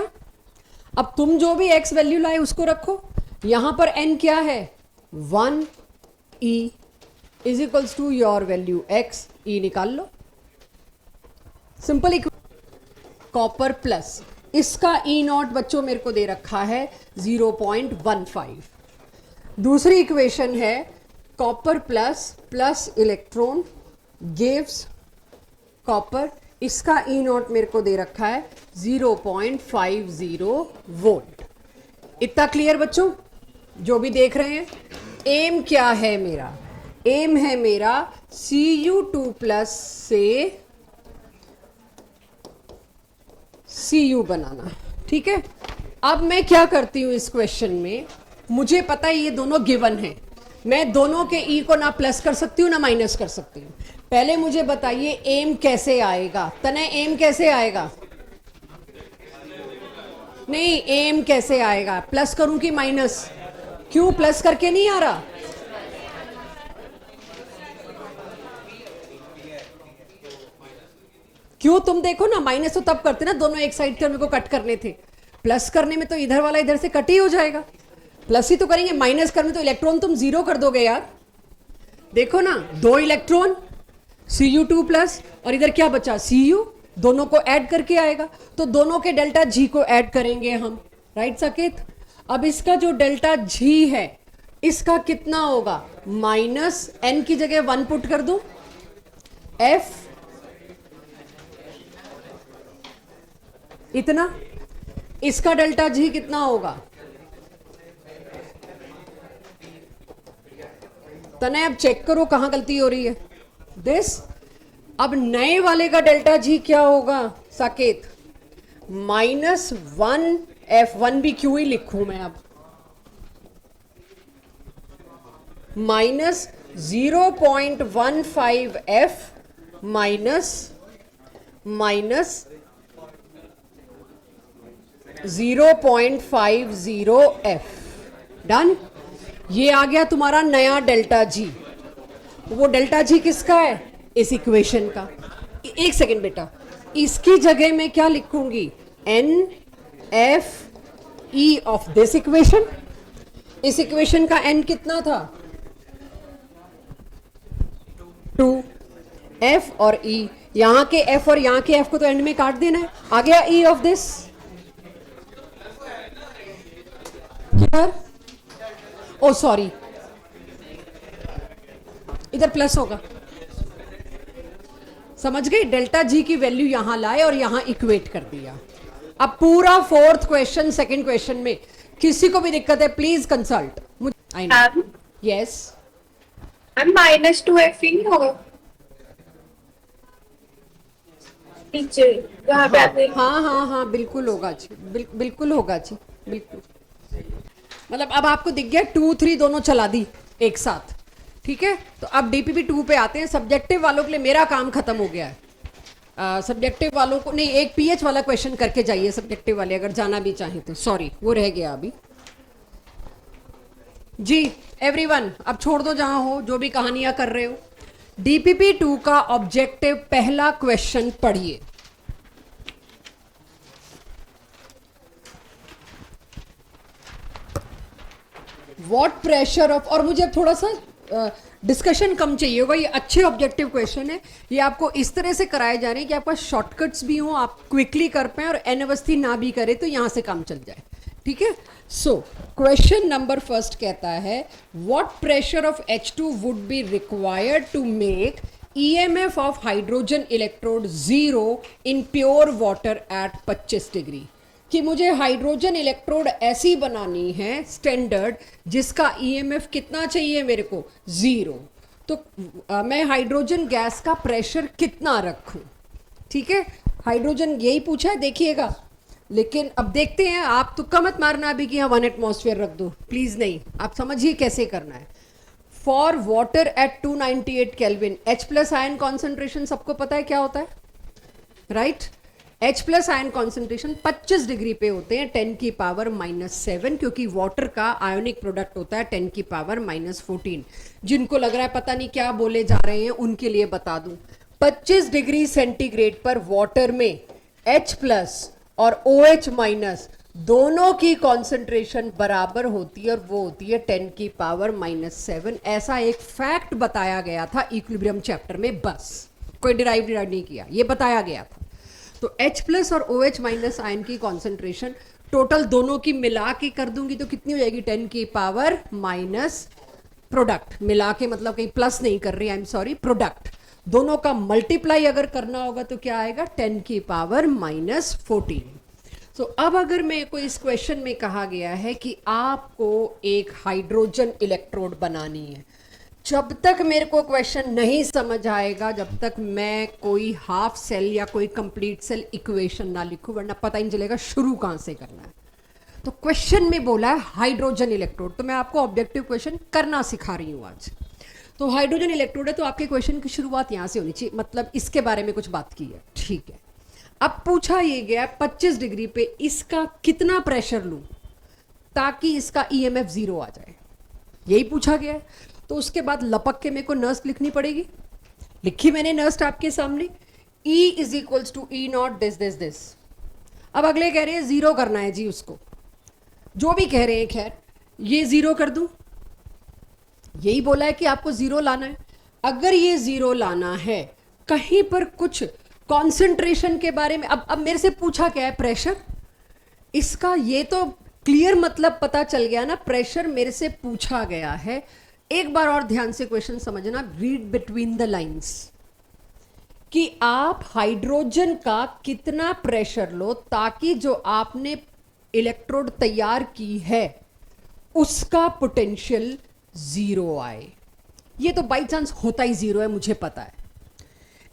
अब तुम जो भी x वैल्यू लाए उसको रखो, यहां पर n क्या है, 1e is equals to your value x, e निकाल लो। सिंपल कॉपर प्लस, इसका ई नॉट बच्चों मेरे को दे रखा है 0.15। दूसरी इक्वेशन है copper plus plus electron gives copper, इसका ई नॉट मेरे को दे रखा है 0.50 वोल्ट। इतना क्लियर बच्चों जो भी देख रहे हैं? एम क्या है मेरा? एम है मेरा Cu2 प्लस से Cu बनाना, ठीक है। अब मैं क्या करती हूं इस क्वेश्चन में, मुझे पता है ये दोनों गिवन है, मैं दोनों के ई को ना प्लस कर सकती हूँ ना माइनस कर सकती हूँ। पहले मुझे बताइए एम कैसे आएगा? तने एम कैसे आएगा? नहीं, एम कैसे आएगा? प्लस करूं कि माइनस? क्यों प्लस करके नहीं आ रहा? क्यों? तुम देखो ना, माइनस तो तब करते ना दोनों एक साइड के मेरे को कट करने थे, प्लस करने में तो इधर वाला इधर से कट ही हो जाएगा, प्लस ही तो करेंगे। माइनस करने तो इलेक्ट्रॉन तुम जीरो कर दोगे यार। देखो ना, 2 इलेक्ट्रॉन Cu2 प्लस और इधर क्या बचा Cu, दोनों को ऐड करके आएगा, तो दोनों के डेल्टा जी को ऐड करेंगे हम, राइट साकेत? अब इसका जो डेल्टा जी है इसका कितना होगा? माइनस एन की जगह 1 पुट कर दो, एफ इतना, इसका डेल्टा जी कितना होगा? तने अब चेक करो कहां गलती हो रही है। दिस, अब नए वाले का डेल्टा जी क्या होगा साकेत? -1 F1 भी क्यों ही लिखूं मैं अब, -0.15 F माइनस 0.50 F, डन। ये आ गया तुम्हारा नया डेल्टा जी। वो डेल्टा जी किसका है? इस इक्वेशन का। एक सेकेंड बेटा, इसकी जगह में क्या लिखूंगी? N F E of this equation. इस इक्वेशन का एन कितना था? 2। एफ और ई, यहां के एफ और यहां के एफ को तो एंड में काट देना है। आ गया E of this. Oh sorry, इधर प्लस होगा, समझ गए? डेल्टा जी की वैल्यू यहां लाए और यहां इक्वेट कर दिया। अब पूरा 4th क्वेश्चन, 2nd क्वेश्चन में किसी को भी दिक्कत है प्लीज कंसल्ट। यस -2 F ही नहीं होगा टीचर यहाँ पे आपने? हाँ हाँ हाँ बिल्कुल होगा जी, बिल्कुल होगा जी, बिल्कुल। मतलब अब आपको दिख गया 2 3 दोनों चला दी एक साथ, ठीक है। तो अब डीपीपी 2 पे आते हैं। सब्जेक्टिव वालों के लिए मेरा काम खत्म हो गया है। सब्जेक्टिव वालों को नहीं, एक पीएच वाला क्वेश्चन करके जाइए सब्जेक्टिव वाले, अगर जाना भी चाहें तो। सॉरी वो रह गया अभी जी। एवरीवन अब छोड़ दो जहां हो, जो भी कहानियां कर रहे हो। डीपीपी 2 का ऑब्जेक्टिव पहला क्वेश्चन पढ़िए। व्हाट प्रेशर ऑफ, और मुझे थोड़ा सा डिस्कशन कम चाहिए होगा, ये अच्छे ऑब्जेक्टिव क्वेश्चन है। ये आपको इस तरह से कराए जा रहे हैं कि आपका शॉर्टकट्स भी हो, आप क्विकली कर पाए और अनवस्थी ना भी करे तो यहां से काम चल जाए, ठीक है। सो क्वेश्चन नंबर फर्स्ट कहता है what pressure of H2 would be required to make EMF of hydrogen electrode 0 in pure water at 25 degree. कि मुझे हाइड्रोजन इलेक्ट्रोड ऐसी बनानी है स्टैंडर्ड जिसका EMF कितना चाहिए मेरे को? 0। तो मैं हाइड्रोजन गैस का प्रेशर कितना रखूं? ठीक है, हाइड्रोजन यही पूछा है, देखिएगा। लेकिन अब देखते हैं, आप तुक्का मत मारना अभी कि हाँ 1 एटमॉस्फेयर रख दो, प्लीज नहीं। आप समझिए कैसे करना है। For water at 298 kelvin, H plus ion concentration सबको पता है क्या होता है, right? H plus ion concentration 25 degree पे होते हैं 10 की पावर -7, क्योंकि वाटर का आयोनिक प्रोडक्ट होता है 10 की पावर -14। जिनको लग रहा है पता नहीं क्या बोले जा रहे हैं, उनके लिए बता दूं, 25 डिग्री सेंटीग्रेड पर वाटर में H प्लस और OH माइनस दोनों की कॉन्सेंट्रेशन बराबर होती है, और वो होती है 10 की पावर -7। ऐसा एक फैक्ट बताया गया था इक्विलिब्रियम चैप्टर में, बस कोई डिराइव नहीं किया, ये बताया गया था। तो तो H प्लस और OH माइनस आयन की कॉन्सेंट्रेशन टोटल दोनों की मिला के कर दूंगी तो कितनी हो जाएगी 10 की पावर माइनस प्रोडक्ट, मिला के मतलब कहीं प्लस नहीं कर रही, आई एम सॉरी, प्रोडक्ट दोनों का मल्टीप्लाई अगर करना होगा तो क्या आएगा 10 की पावर माइनस 14। तो अब अगर मेरे को इस क्वेश्चन में कहा गया है कि आपको एक हाइड्रोजन इलेक्ट्रोड बनानी है, जब तक मेरे को क्वेश्चन नहीं समझ आएगा जब तक मैं कोई हाफ सेल या कोई कंप्लीट सेल इक्वेशन ना लिखूं, वरना पता ही नहीं चलेगा शुरू कहां से करना है। तो क्वेश्चन में बोला है हाइड्रोजन इलेक्ट्रोड, तो मैं आपको ऑब्जेक्टिव क्वेश्चन करना सिखा रही हूं आज। तो हाइड्रोजन इलेक्ट्रोड है तो आपके क्वेश्चन की शुरुआत यहां से होनी चाहिए, मतलब इसके बारे में कुछ बात की है, ठीक है। अब पूछा ये गया 25 डिग्री पे इसका कितना प्रेशर लूं ताकि इसका EMF 0 आ जाए, यही पूछा गया है। तो उसके बाद लपक के मेरे को नर्स लिखनी पड़ेगी, लिखी मैंने नर्स आपके सामने, E is equals to E naught this this this. अब अगले कह रहे हैं 0 करना है जी उसको, जो भी कह रहे हैं, खैर ये 0 कर दूं, यही बोला है कि आपको 0 लाना है। अगर ये 0 लाना है कहीं पर कुछ कॉन्सेंट्रेशन के बारे में, अब मेरे से पूछा क्या है प्रेशर, इसका ये तो क्लियर मतलब पता चल गया ना, प्रेशर मेरे से पूछा गया है। एक बार और ध्यान से क्वेश्चन समझना, रीड बिटवीन द लाइंस, कि आप हाइड्रोजन का कितना प्रेशर लो ताकि जो आपने इलेक्ट्रोड तैयार की है उसका पोटेंशियल 0 आए। ये तो बाई चांस होता ही 0 है, मुझे पता है,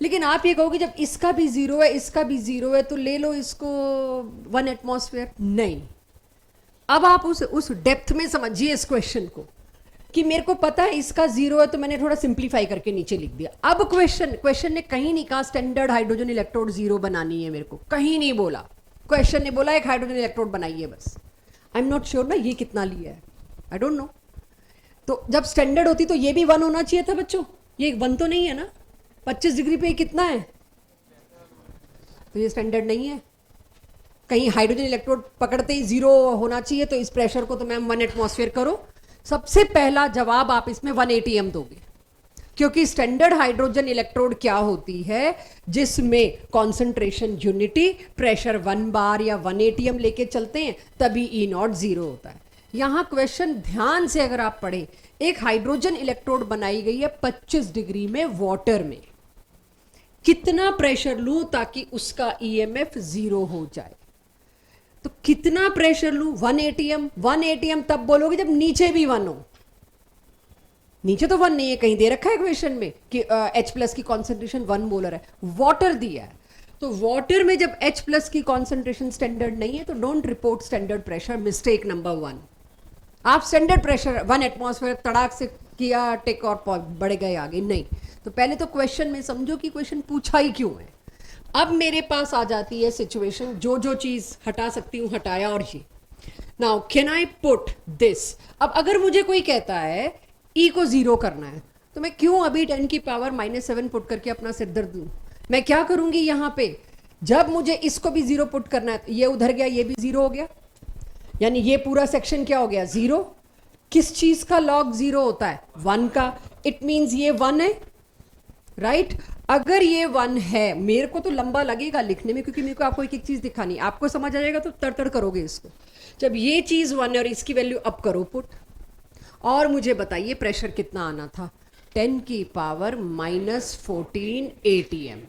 लेकिन आप ये कहोगे जब इसका भी 0 है इसका भी 0 है तो ले लो इसको 1 एटमॉस्फेयर, नहीं। अब आप उस डेप्थ में समझिए इस क्वेश्चन को कि मेरे को पता है इसका 0 है तो मैंने थोड़ा सिंप्लीफाई करके नीचे लिख दिया। अब क्वेश्चन ने कहीं नहीं कहा स्टैंडर्ड हाइड्रोजन इलेक्ट्रोड 0 बनानी है, मेरे को कहीं नहीं बोला। क्वेश्चन ने बोला एक हाइड्रोजन इलेक्ट्रोड बनाइए बस। आई एम नॉट श्योर ना ये कितना लिया है, आई डोंट नो। तो जब स्टैंडर्ड होती तो ये भी 1 होना चाहिए था बच्चों, ये 1 तो नहीं है ना, 25 डिग्री पे कितना है, तो ये स्टैंडर्ड नहीं है। कहीं हाइड्रोजन इलेक्ट्रोड पकड़ते ही 0 होना चाहिए, तो इस प्रेशर को तो मैम 1 एटमॉस्फेयर करो। सबसे पहला जवाब आप इसमें 1 ATM दोगे, क्योंकि स्टैंडर्ड हाइड्रोजन इलेक्ट्रोड क्या होती है जिसमें कॉन्सेंट्रेशन यूनिटी, प्रेशर 1 बार या 1 ATM लेके चलते हैं, तभी E नॉट 0 होता है। यहां क्वेश्चन ध्यान से अगर आप पढ़ें, एक हाइड्रोजन इलेक्ट्रोड बनाई गई है 25 डिग्री में वाटर में, कितना प्रेशर लूं ताकि उसका EMF 0 हो जाए, तो कितना प्रेशर लूं 1 ATM। 1 ATM तब बोलोगे जब नीचे भी 1 हो, नीचे तो 1 नहीं है, कहीं दे रखा है क्वेश्चन में कि H प्लस की कॉन्सेंट्रेशन 1 मोलर है, वाटर दिया है। तो वाटर में जब H प्लस की कॉन्सेंट्रेशन स्टैंडर्ड नहीं है तो don't report standard pressure, mistake number 1। आप स्टैंडर्ड प्रेशर 1 एटमॉस्फेयर तड़ाक से किया, टिक और बढ़ गए आगे, नहीं। तो पहले तो क्वेश्चन में समझो कि क्वेश्चन पूछा ही क्यों है। अब मेरे पास आ जाती है सिचुएशन, जो चीज हटा सकती हूं हटाया, और ये now can I put this. अब अगर मुझे कोई कहता है E को 0 करना है तो मैं क्यों अभी 10 की पावर -7 पुट करके अपना सिर दर्द लूं। मैं क्या करूंगी यहां पे, जब मुझे इसको भी 0 पुट करना है तो ये उधर गया, ये भी 0 हो गया, यानी ये पूरा सेक्शन क्या हो गया 0। किस चीज का लॉग 0 होता है, 1 का, इट मींस ये 1 है, राइट। अगर ये 1 है, मेरे को तो लंबा लगेगा लिखने में क्योंकि मेरे को आपको एक एक चीज दिखानी, आपको समझ आ जाएगा तो तड़ करोगे इसको। जब ये चीज 1 है और इसकी वैल्यू अप करो पुट, और मुझे बताइए प्रेशर कितना आना था, 10 की पावर -14 ATM।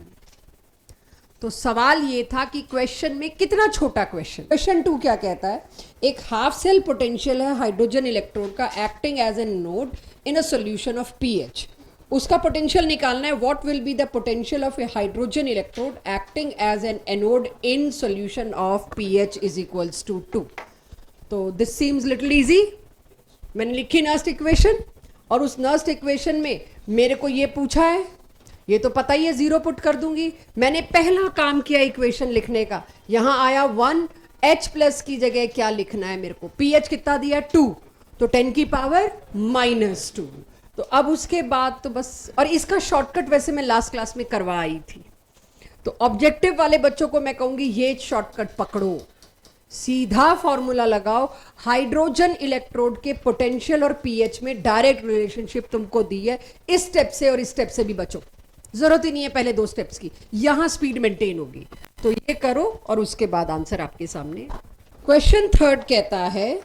तो सवाल ये था कि क्वेश्चन में कितना छोटा क्वेश्चन 2 क्या कहता है, एक हाफ सेल पोटेंशियल है हाइड्रोजन इलेक्ट्रोड का acting as anode in a solution of pH, उसका पोटेंशियल निकालना है। What will be the potential of a hydrogen electrode acting as an anode in solution of pH is equals to 2। तो दिस सीम्स लिटिल इजी। मैंने लिखी नर्स्ट इक्वेशन, और उस नर्स्ट इक्वेशन में मेरे को ये पूछा है, ये तो पता ही है 0 पुट कर दूंगी। मैंने पहला काम किया इक्वेशन लिखने का, यहां आया 1, H प्लस की जगह क्या लिखना है मेरे को, pH कितना दिया 2, तो 10 की पावर -2। तो अब उसके बाद तो बस, और इसका शॉर्टकट वैसे मैं लास्ट क्लास में करवा आई थी, तो ऑब्जेक्टिव वाले बच्चों को मैं कहूंगी ये शॉर्टकट पकड़ो, सीधा फॉर्मूला लगाओ। हाइड्रोजन इलेक्ट्रोड के पोटेंशियल और पीएच में डायरेक्ट रिलेशनशिप तुमको दी है, इस स्टेप से और इस स्टेप से भी बचो, जरूरत ही नहीं है पहले 2 स्टेप्स की, यहां स्पीड मेंटेन होगी। तो ये करो और उसके बाद आंसर आपके सामने। क्वेश्चन थर्ड कहता है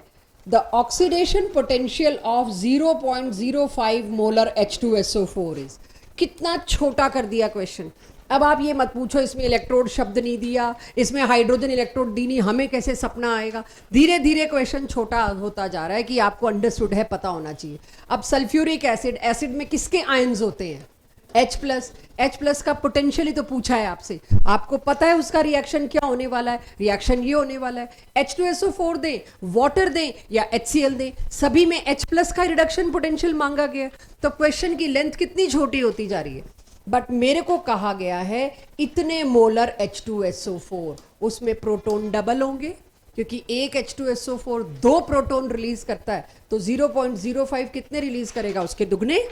the oxidation potential of 0.05 molar H2SO4 is. कितना छोटा कर दिया क्वेश्चन। अब आप ये मत पूछो इसमें इलेक्ट्रोड शब्द नहीं दिया, इसमें हाइड्रोजन इलेक्ट्रोड दी नहीं, हमें कैसे सपना आएगा। धीरे धीरे क्वेश्चन छोटा होता जा रहा है कि आपको अंडरस्टूड है, पता होना चाहिए। अब सल्फ्यूरिक एसिड, एसिड में किसके आयंस होते हैं? H plus. H प्लस का पोटेंशियल ही तो पूछा है आपसे, आपको पता है उसका रिएक्शन क्या होने वाला है? रिएक्शन ये होने वाला है, H2SO4 दें, वाटर दें या HCl दें, सभी में H प्लस का रिडक्शन पोटेंशियल मांगा गया। तो क्वेश्चन की लेंथ कितनी छोटी होती जा रही है। बट मेरे को कहा गया है इतने मोलर H2SO4, उसमें प्रोटॉन डबल होंगे क्योंकि एक H2SO4 2 प्रोटॉन रिलीज करता है, तो 0.05 कितने रिलीज करेगा? उसके दुगने,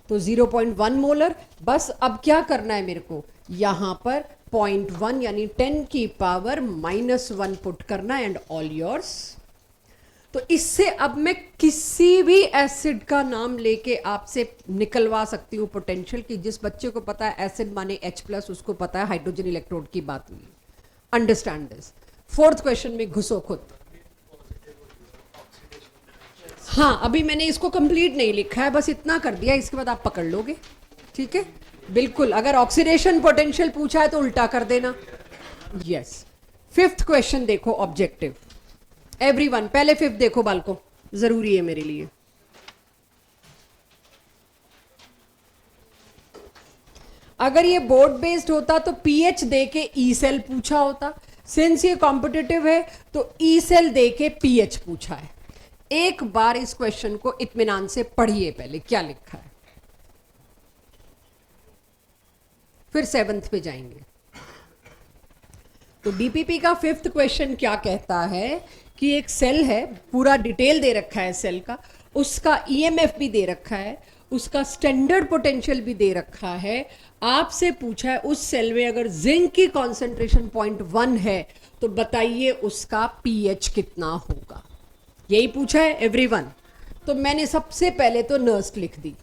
तो 0.1 मोलर। बस अब क्या करना है मेरे को, यहां पर 0.1 यानी 10 की पावर -1 पुट करना है एंड ऑल योर्स। तो इससे अब मैं किसी भी एसिड का नाम लेके आपसे निकलवा सकती हूँ पोटेंशियल की। जिस बच्चे को पता है एसिड माने H प्लस, उसको पता है हाइड्रोजन इलेक्ट्रोड की बात हुई। Understand this. फोर्थ क्वेश्चन में घुसो खुद। हाँ, अभी मैंने इसको कंप्लीट नहीं लिखा है, बस इतना कर दिया, इसके बाद आप पकड़ लोगे। ठीक है, बिल्कुल। अगर ऑक्सीडेशन पोटेंशियल पूछा है तो उल्टा कर देना। यस। फिफ्थ क्वेश्चन देखो, ऑब्जेक्टिव। एवरीवन पहले फिफ्थ देखो बालको, जरूरी है मेरे लिए। अगर ये बोर्ड बेस्ड होता तो पीएच दे के ई सेल पूछा होता। सिंस ये कॉम्पिटिटिव है तो ई सेल दे के पीएच पूछा है। एक बार इस क्वेश्चन को इत्मीनान से पढ़िए पहले क्या लिखा है, फिर 7th पे जाएंगे। तो डीपीपी का फिफ्थ क्वेश्चन क्या कहता है कि एक सेल है, पूरा डिटेल दे रखा है सेल का, उसका ईएमएफ भी दे रखा है, उसका स्टैंडर्ड पोटेंशियल भी दे रखा है। आपसे पूछा है उस सेल में अगर जिंक की कॉन्सेंट्रेशन 0.1 है तो बताइए उसका पीएच कितना होगा। यही पूछा है एवरीवन। तो मैंने सबसे पहले तो नर्स्ट लिख दी,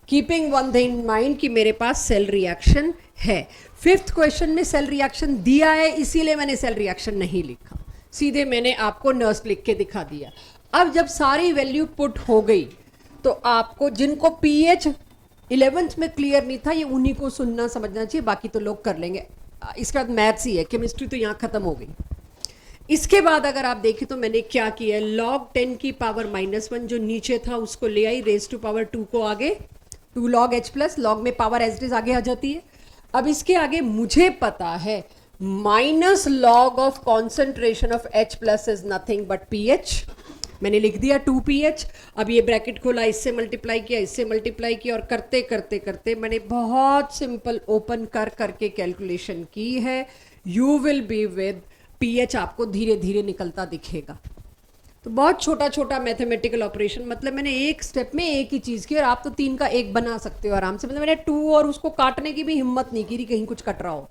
keeping one thing in mind कि मेरे पास सेल रिएक्शन है। फिफ्थ क्वेश्चन में सेल रिएक्शन दिया है, इसीलिए मैंने सेल रिएक्शन नहीं लिखा, सीधे मैंने आपको नर्स्ट लिख के दिखा दिया। अब जब सारी वैल्यू पुट हो गई तो आपको, जिनको पीएच 11th में क्लियर नहीं था, ये उन्हीं को सुनना समझना चाहिए, बाकी तो लोग कर लेंगे। इसके बाद मैथ्स ही है, केमिस्ट्री तो यहाँ खत्म हो गई। इसके बाद अगर आप देखें तो मैंने क्या किया है, log 10 की पावर -1 जो नीचे था उसको ले आई, रेज टू पावर 2 को आगे, 2 log H प्लस, log में पावर एज इट इज आगे आ जाती है। अब इसके आगे मुझे पता है minus log of concentration of H plus is nothing but pH। मैंने लिख दिया 2pH। अब ये ब्रैकेट खोला, इससे मल्टीप्लाई किया, इससे मल्टीप्लाई किया, और करते करते करते मैंने बहुत सिंपल ओपन कर करके कैलकुलेशन की है। You will be with pH आपको धीरे धीरे निकलता दिखेगा। तो बहुत छोटा छोटा मैथमेटिकल ऑपरेशन, मतलब मैंने एक स्टेप में एक ही चीज़ की, और आप तो 3 का 1 बना सकते हो आराम से। मतलब मैंने 2 और उसको काटने की भी हिम्मत नहीं की कहीं कुछ कट रहा हो।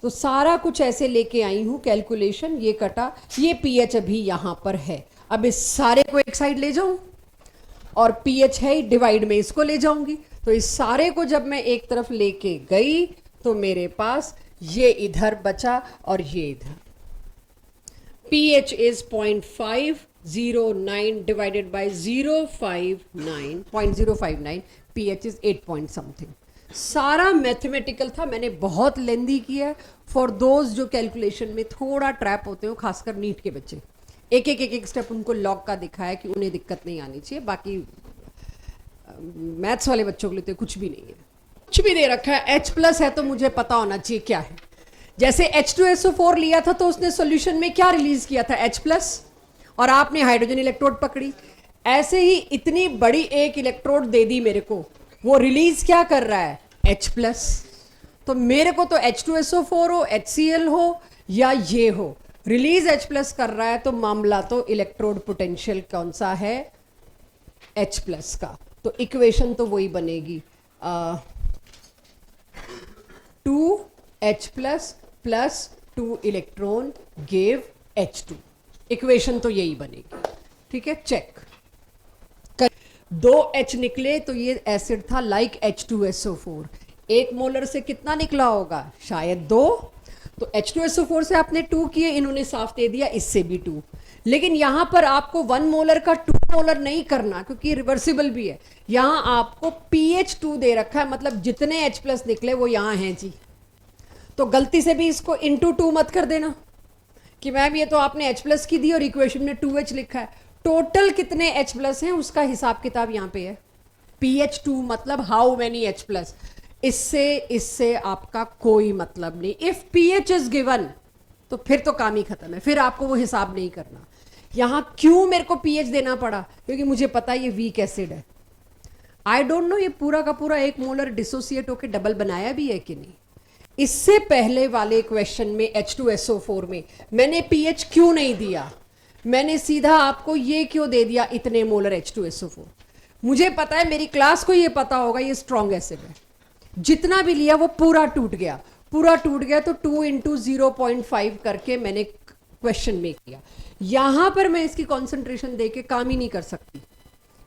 तो सारा कुछ ऐसे लेके आई हूँ कैलकुलेशन, ये कटा, ये pH अभी यहाँ पर है। अब इस सारे को एक साइड ले जाऊं, और pH है डिवाइड में इसको ले जाऊंगी। तो इस सारे को जब मैं एक तरफ लेके गई तो मेरे पास ये इधर बचा और ये इधर। pH is 0.509 divided by 0.059, pH is 8 point something। सारा मैथमेटिकल था, मैंने बहुत लेंदी किया है फॉर दोज जो कैलकुलेशन में थोड़ा ट्रैप होते हो, खासकर नीट के बच्चे। एक एक स्टेप उनको लॉग का दिखाया कि उन्हें दिक्कत नहीं आनी चाहिए। बाकी मैथ्स वाले बच्चों के लिए तो कुछ भी नहीं है, कुछ भी दे रखा है। H प्लस है तो मुझे पता होना चाहिए क्या है। जैसे H2SO4 लिया था तो उसने सॉल्यूशन में क्या रिलीज किया था, H प्लस, और आपने हाइड्रोजन इलेक्ट्रोड पकड़ी। ऐसे ही इतनी बड़ी एक इलेक्ट्रोड दे दी मेरे को, वो रिलीज क्या कर रहा है, H प्लस। तो मेरे को तो H2SO4 हो, HCl हो या ये हो, रिलीज H प्लस कर रहा है, तो मामला तो इलेक्ट्रोड पोटेंशियल कौन सा है, H प्लस का। तो इक्वेशन तो वही बनेगी, 2H plus plus 2 electron give H2। Equation तो यही बनेगी। ठीक है, चेक। 2 H निकले तो ये एसिड था लाइक H2SO4। 1 मोलर से कितना निकला होगा? शायद 2। तो H2SO4 से आपने 2 किए, इन्होंने साफ दे दिया इससे भी 2। लेकिन यहां पर आपको 1 मोलर का 2 मोलर नहीं करना, क्योंकि रिवर्सिबल भी है। यहां आपको pH 2 दे रखा है, मतलब जितने H प्लस निकले वो यहां हैं जी। तो गलती से भी इसको इंटू 2 मत कर देना कि मैम ये तो आपने H प्लस की दी और इक्वेशन में 2H लिखा है। टोटल कितने H प्लस हैं उसका हिसाब किताब यहां पे है। pH 2 मतलब हाउ मेनी H प्लस। इससे आपका कोई मतलब नहीं। इफ pH इज गिवन तो फिर तो काम ही खत्म है, फिर आपको वो हिसाब नहीं करना। यहां क्यों मेरे को pH देना पड़ा? क्योंकि मुझे पता है ये वीक एसिड है। आई डोंट नो ये पूरा का पूरा 1 मोलर डिसोसिएट होकर डबल बनाया भी है कि नहीं। इससे पहले वाले क्वेश्चन में H2SO4 में मैंने pH क्यों नहीं दिया? मैंने सीधा आपको ये क्यों दे दिया, इतने मोलर H2SO4। मुझे पता है, मेरी क्लास को ये पता होगा ये स्ट्रॉन्ग एसिड है। जितना भी लिया वो पूरा टूट गया, पूरा टूट गया। तो 2 × 0.5 करके मैंने क्वेश्चन में किया। यहां पर मैं इसकी कॉन्सेंट्रेशन दे के काम ही नहीं कर सकती।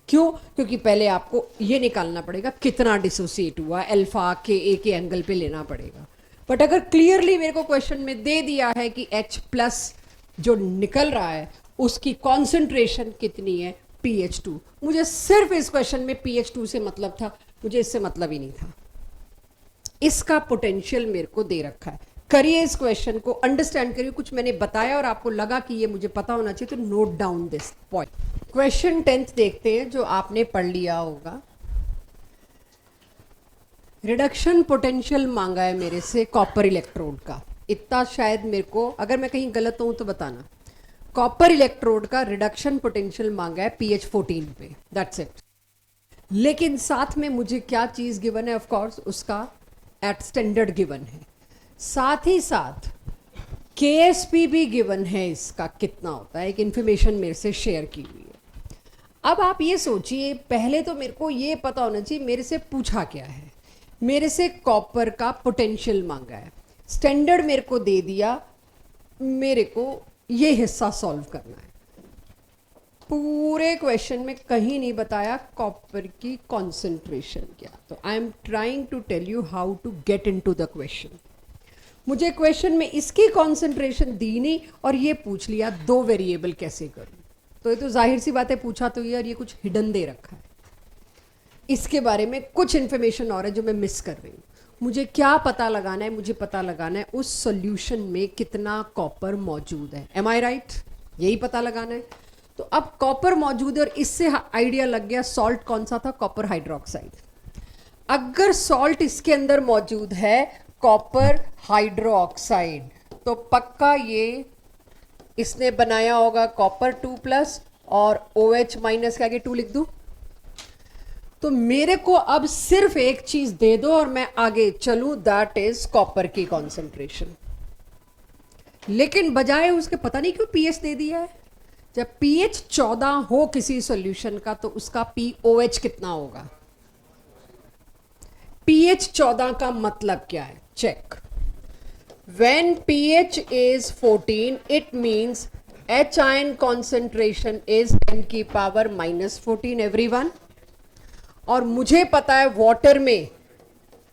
क्यों? क्योंकि पहले आपको ये निकालना पड़ेगा कितना डिसोसिएट हुआ, अल्फा के ए के एंगल पे लेना पड़ेगा। बट अगर क्लियरली मेरे को क्वेश्चन में दे दिया है कि H प्लस जो निकल रहा है उसकी कॉन्सेंट्रेशन कितनी है, pH 2, मुझे सिर्फ इस क्वेश्चन में pH 2 से मतलब था, मुझे इससे मतलब ही नहीं था। इसका पोटेंशियल मेरे को दे रखा है। करिए इस क्वेश्चन को, अंडरस्टैंड करिए। कुछ मैंने बताया और आपको लगा कि ये मुझे पता होना चाहिए, तो note down this point. Question 10th देखते हैं जो आपने पढ़ लिया होगा। रिडक्शन पोटेंशियल मांगा है मेरे से कॉपर इलेक्ट्रोड का। इतना शायद मेरे को, अगर मैं कहीं गलत हूं तो बताना। कॉपर इलेक्ट्रोड का रिडक्शन पोटेंशियल मांगा है pH 14 पे, दैट्स इट। लेकिन साथ में मुझे क्या चीज गिवन है? ऑफ कोर्स उसका एट स्टैंडर्ड गिवन है, साथ ही साथ KSP भी गिवन है। इसका कितना होता है, एक इंफॉर्मेशन मेरे से शेयर की हुई है। अब आप ये सोचिए, पहले तो मेरे को ये पता होना चाहिए मेरे से पूछा क्या है। मेरे से कॉपर का पोटेंशियल मांगा है, स्टैंडर्ड मेरे को दे दिया, मेरे को ये हिस्सा सॉल्व करना है। पूरे क्वेश्चन में कहीं नहीं बताया कॉपर की कॉन्सेंट्रेशन क्या। तो I am trying to tell you how to get into the question. मुझे क्वेश्चन में इसकी कॉन्सेंट्रेशन दी नहीं और ये पूछ लिया 2 वेरिएबल कैसे करूं। तो ये तो जाहिर सी बात है, पूछा तो ये, और ये कुछ हिडन दे रखा है। इसके बारे में कुछ इंफॉर्मेशन और है जो मैं मिस कर रही हूँ। मुझे क्या पता लगाना है? मुझे पता लगाना है उस सॉल्यूशन में कितना कॉपर मौजूद है। एम आई राइट? यही पता लगाना है। तो अब कॉपर मौजूद है और इससे आइडिया लग गया सॉल्ट कौन सा था, कॉपर हाइड्रोक्साइड। अगर सॉल्ट इसके अंदर मौजूद है कॉपर हाइड्रोक्साइड, तो पक्का ये इसने बनाया होगा कॉपर 2+ और OH माइनस के आगे 2 लिख दूं। तो मेरे को अब सिर्फ एक चीज दे दो और मैं आगे चलूं, दैट इज कॉपर की कॉन्सेंट्रेशन। लेकिन बजाय उसके पता नहीं क्यों pH दे दिया है। जब pH 14 हो किसी सॉल्यूशन का तो उसका POH कितना होगा? pH 14 का मतलब क्या है? Check. When pH is 14, it means H ion concentration is 10 की पावर -14 everyone। और मुझे पता है वाटर में,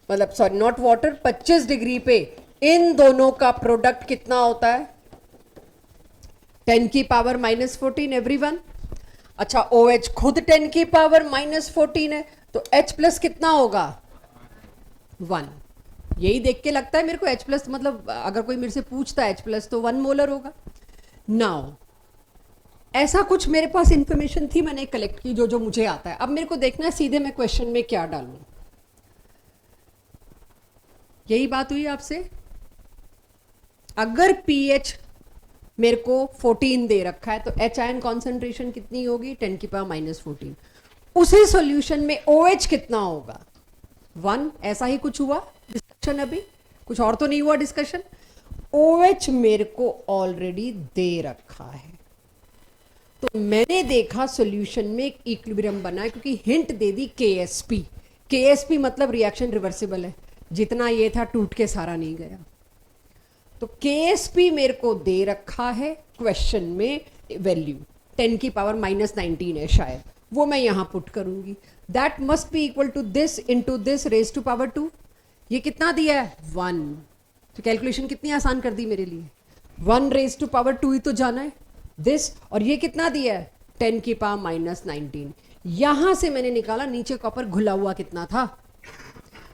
मतलब सॉरी नॉट वाटर, 25 डिग्री पे इन दोनों का प्रोडक्ट कितना होता है? 10 की पावर -14 एवरीवन। अच्छा, OH खुद 10 की पावर -14 है, तो H प्लस कितना होगा? 1। यही देख के लगता है मेरे को H प्लस, मतलब अगर कोई मेरे से पूछता है H प्लस तो 1 मोलर होगा। नाउ ऐसा कुछ मेरे पास इंफॉर्मेशन थी, मैंने कलेक्ट की जो जो मुझे आता है। अब मेरे को देखना है सीधे मैं क्वेश्चन में क्या डालूं। यही बात हुई आपसे। अगर pH मेरे को 14 दे रखा है तो H आयन कॉन्सेंट्रेशन कितनी होगी? 10 की पावर -14। उसी सॉल्यूशन में OH कितना होगा? 1। ऐसा ही कुछ हुआ डिस्कशन, अभी कुछ और तो नहीं हुआ डिस्कशन। OH मेरे को ऑलरेडी दे रखा है, तो मैंने देखा सॉल्यूशन में एक इक्विलिब्रियम बना है, क्योंकि हिंट दे दी KSP। KSP मतलब रिएक्शन रिवर्सिबल है, जितना ये था टूट के सारा नहीं गया। तो KSP मेरे को दे रखा है क्वेश्चन में, वैल्यू 10 की पावर -19 है शायद। वो मैं यहां पुट करूंगी. That must be equal to this into this raise to power 2. ये कितना दिया है 1. तो कैलकुलेशन कितनी आसान कर दी मेरे लिए. 1 रेज टू पावर 2 ही तो जाना है दिस. और ये कितना दिया है 10 की पावर माइनस 19. यहां से मैंने निकाला नीचे कॉपर घुला हुआ कितना था.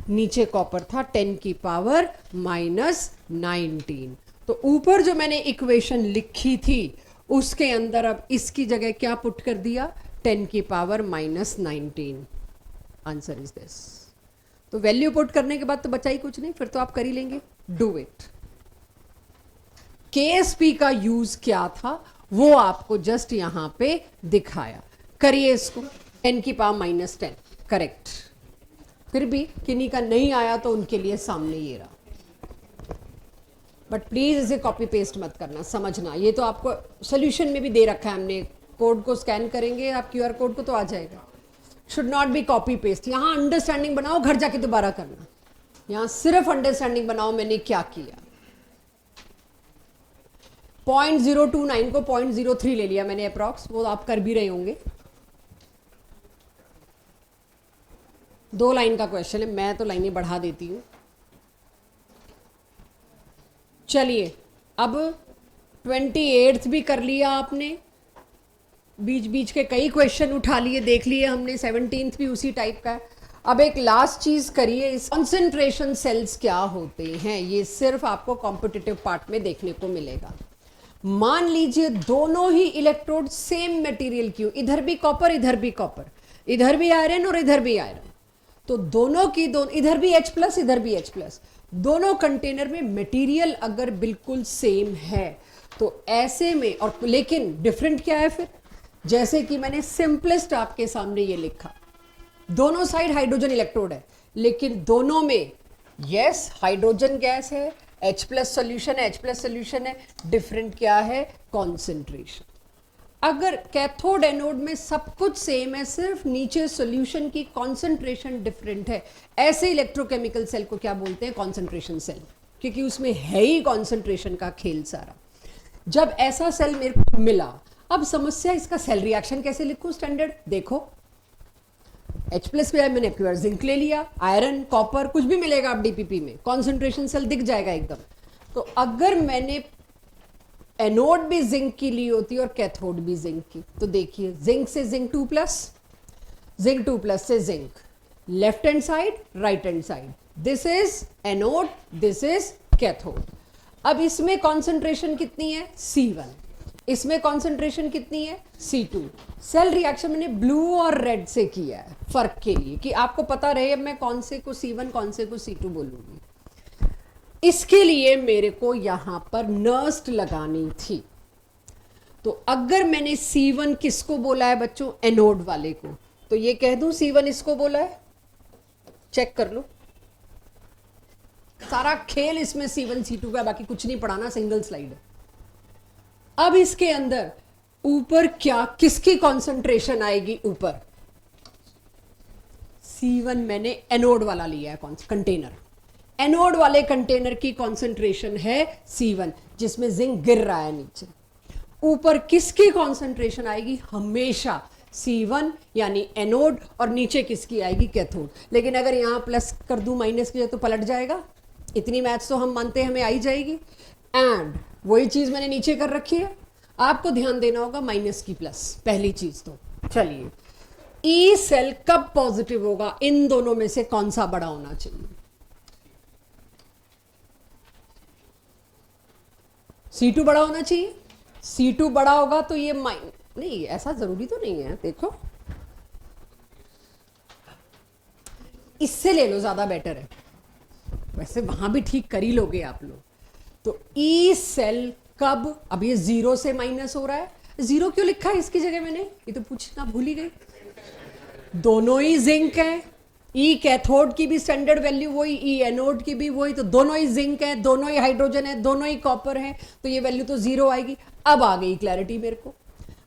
नीचे कॉपर था 10 की पावर माइनस 19. तो ऊपर जो मैंने इक्वेशन लिखी थी उसके अंदर अब इसकी जगह क्या पुट कर दिया 10 की power minus 19. Answer is this. तो वैल्यू पुट करने के बाद तो बचा ही कुछ नहीं, फिर तो आप कर ही लेंगे. Do it. केएसपी का यूज क्या था वो आपको जस्ट यहां पे दिखाया. करिए इसको 10 की पावर माइनस 10. करेक्ट. फिर भी किन्हीं का नहीं आया तो उनके लिए सामने ये रहा. बट प्लीज इसे कॉपी पेस्ट मत करना, समझना. ये तो आपको सोल्यूशन में भी दे रखा है हमने. कोड को स्कैन करेंगे आप क्यूआर कोड को तो आ जाएगा. Should not be copy paste. यहां अंडरस्टैंडिंग बनाओ, घर जाके दोबारा करना. यहां सिर्फ अंडरस्टैंडिंग बनाओ मैंने क्या किया. 0.029 को 0.03 ले लिया मैंने अप्रॉक्स. वो आप कर भी रहे होंगे. 2 लाइन का क्वेश्चन है, मैं तो लाइनें बढ़ा देती हूं. चलिए अब 28th भी कर लिया आपने. बीच बीच के कई क्वेश्चन उठा लिए, देख लिए हमने. 17th भी उसी टाइप का है. अब एक लास्ट चीज करिए. इस कॉन्सेंट्रेशन सेल्स क्या होते हैं ये सिर्फ आपको कॉम्पिटिटिव पार्ट में देखने को मिलेगा. मान लीजिए दोनों ही इलेक्ट्रोड सेम मटेरियल की हो. इधर भी कॉपर इधर भी कॉपर, इधर भी आयरन और इधर भी आयरन. तो दोनों की इधर भी H प्लस इधर भी H प्लस. दोनों कंटेनर में मटेरियल अगर बिल्कुल सेम है तो ऐसे में, और लेकिन डिफरेंट क्या है फिर. जैसे कि मैंने सिंपलेस्ट आपके सामने ये लिखा. दोनों साइड हाइड्रोजन इलेक्ट्रोड है लेकिन दोनों में यस हाइड्रोजन गैस है, H प्लस सोल्यूशन है, H प्लस सोल्यूशन है. डिफरेंट क्या है कॉन्सेंट्रेशन. अगर कैथोड एनोड में सब कुछ सेम है, सिर्फ नीचे सॉल्यूशन की कॉन्सेंट्रेशन डिफरेंट है, ऐसे इलेक्ट्रोकेमिकल सेल को क्या बोलते हैं कॉन्सेंट्रेशन सेल. क्योंकि उसमें है ही कॉन्सेंट्रेशन का खेल सारा. जब ऐसा सेल मेरे को मिला, अब समस्या इसका सेल रिएक्शन कैसे लिखूं स्टैंडर्ड. देखो H प्लस पे मैंने प्योर जिंक ले लिया, आयरन कॉपर कुछ भी मिलेगा आप डीपीपी में, कॉन्सेंट्रेशन सेल दिख जाएगा एकदम. तो अगर मैंने एनोड भी जिंक की ली होती और कैथोड भी जिंक की, तो देखिए जिंक से जिंक 2 प्लस, जिंक 2 प्लस से zinc, left hand side right hand side. This is anode, this is cathode. अब इसमें कॉन्सेंट्रेशन कितनी है C1, इसमें कॉन्सेंट्रेशन कितनी है C2. सेल रिएक्शन मैंने ब्लू और रेड से किया है फर्क के लिए कि आपको पता रहे अब मैं कौन से को C1 कौन से को C2 बोलूंगी. इसके लिए मेरे को यहां पर नर्स्ट लगानी थी. तो अगर मैंने C1 किसको बोला है बच्चों एनोड वाले को, तो ये कह दूं C1 इसको बोला है. चेक कर लो, सारा खेल इसमें C1 C2 का, बाकी कुछ नहीं पढ़ाना, सिंगल स्लाइड है. अब इसके अंदर ऊपर क्या किसकी कॉन्सेंट्रेशन आएगी ऊपर. C1 मैंने एनोड वाला लिया है कंटेनर. एनोड वाले कंटेनर की कॉन्सेंट्रेशन है C1 जिसमें जिंक गिर रहा है नीचे. ऊपर किसकी कॉन्सेंट्रेशन आएगी हमेशा C1 यानी एनोड, और नीचे किसकी आएगी कैथोड. लेकिन अगर यहां प्लस कर दूं माइनस की तो पलट जाएगा. इतनी मैथ्स तो हम मानते हैं हमें आई जाएगी. एंड वही चीज मैंने नीचे कर रखी है. आपको ध्यान देना होगा माइनस की प्लस, पहली चीज तो. चलिए ई सेल कब पॉजिटिव होगा, इन दोनों में से कौन सा बड़ा होना चाहिए. C2 बड़ा होना चाहिए. C2 बड़ा होगा तो ये नहीं, ऐसा जरूरी तो नहीं है. देखो इससे ले लो, ज्यादा बेटर है. वैसे वहां भी ठीक कर ही लोगे आप लोग. तो ई सेल कब, अब ये 0 से माइनस हो रहा है. 0 क्यों लिखा है इसकी जगह मैंने, ये तो पूछना भूल ही गई. दोनों ही जिंक है. ई कैथोड की भी स्टैंडर्ड वैल्यू वही, ई एनोड की भी वही. तो दोनों ही जिंक है, दोनों ही हाइड्रोजन है, दोनों ही कॉपर है. तो ये वैल्यू तो 0 आएगी. अब आ गई क्लैरिटी मेरे को.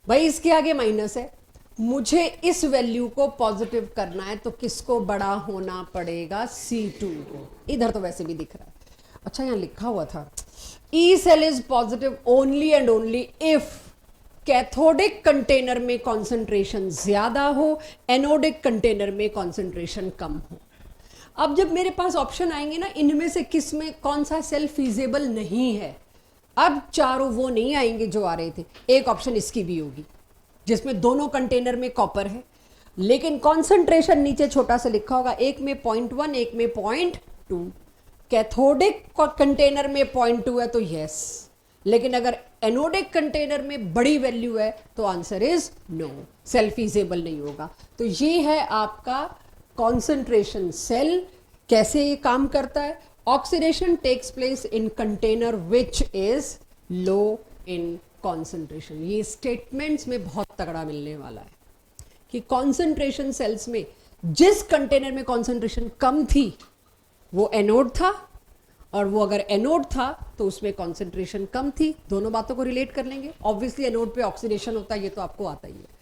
भाई इसके आगे माइनस है, मुझे इस वैल्यू को पॉजिटिव करना है तो किसको बड़ा होना पड़ेगा C2 को. इधर तो वैसे भी दिख रहा है. अच्छा यहां लिखा हुआ था E cell is positive only and only if cathodic container में कॉन्सेंट्रेशन ज्यादा हो, एनोडिक कंटेनर में कॉन्सेंट्रेशन कम हो। अब जब मेरे पास ऑप्शन आएंगे ना, इनमें से किस में कौन सा सेल फीजेबल नहीं है, अब चारों वो नहीं आएंगे जो आ रहे थे। एक ऑप्शन इसकी भी होगी जिसमें दोनों कंटेनर में कॉपर है, लेकिन कॉन्सेंट्रेशन नीचे छोटा सा लिखा होगा, एक में 0.1 एक में 0.2। कैथोडिक कंटेनर में 0.2 है तो यस, लेकिन अगर एनोडिक कंटेनर में बड़ी वैल्यू है तो answer is no, cell feasible नहीं होगा। तो ये है आपका कॉन्सेंट्रेशन सेल। कैसे ये काम करता है? Oxidation takes place in container which is low in concentration. ये स्टेटमेंट्स में बहुत तगड़ा मिलने वाला है कि कॉन्सेंट्रेशन सेल्स में जिस कंटेनर में कॉन्सेंट्रेशन कम थी वो एनोड था, और वो अगर एनोड था तो उसमें कॉन्सेंट्रेशन कम थी। दोनों बातों को रिलेट कर लेंगे। ऑब्वियसली एनोड पे ऑक्सीडेशन होता है, ये तो आपको आता ही है।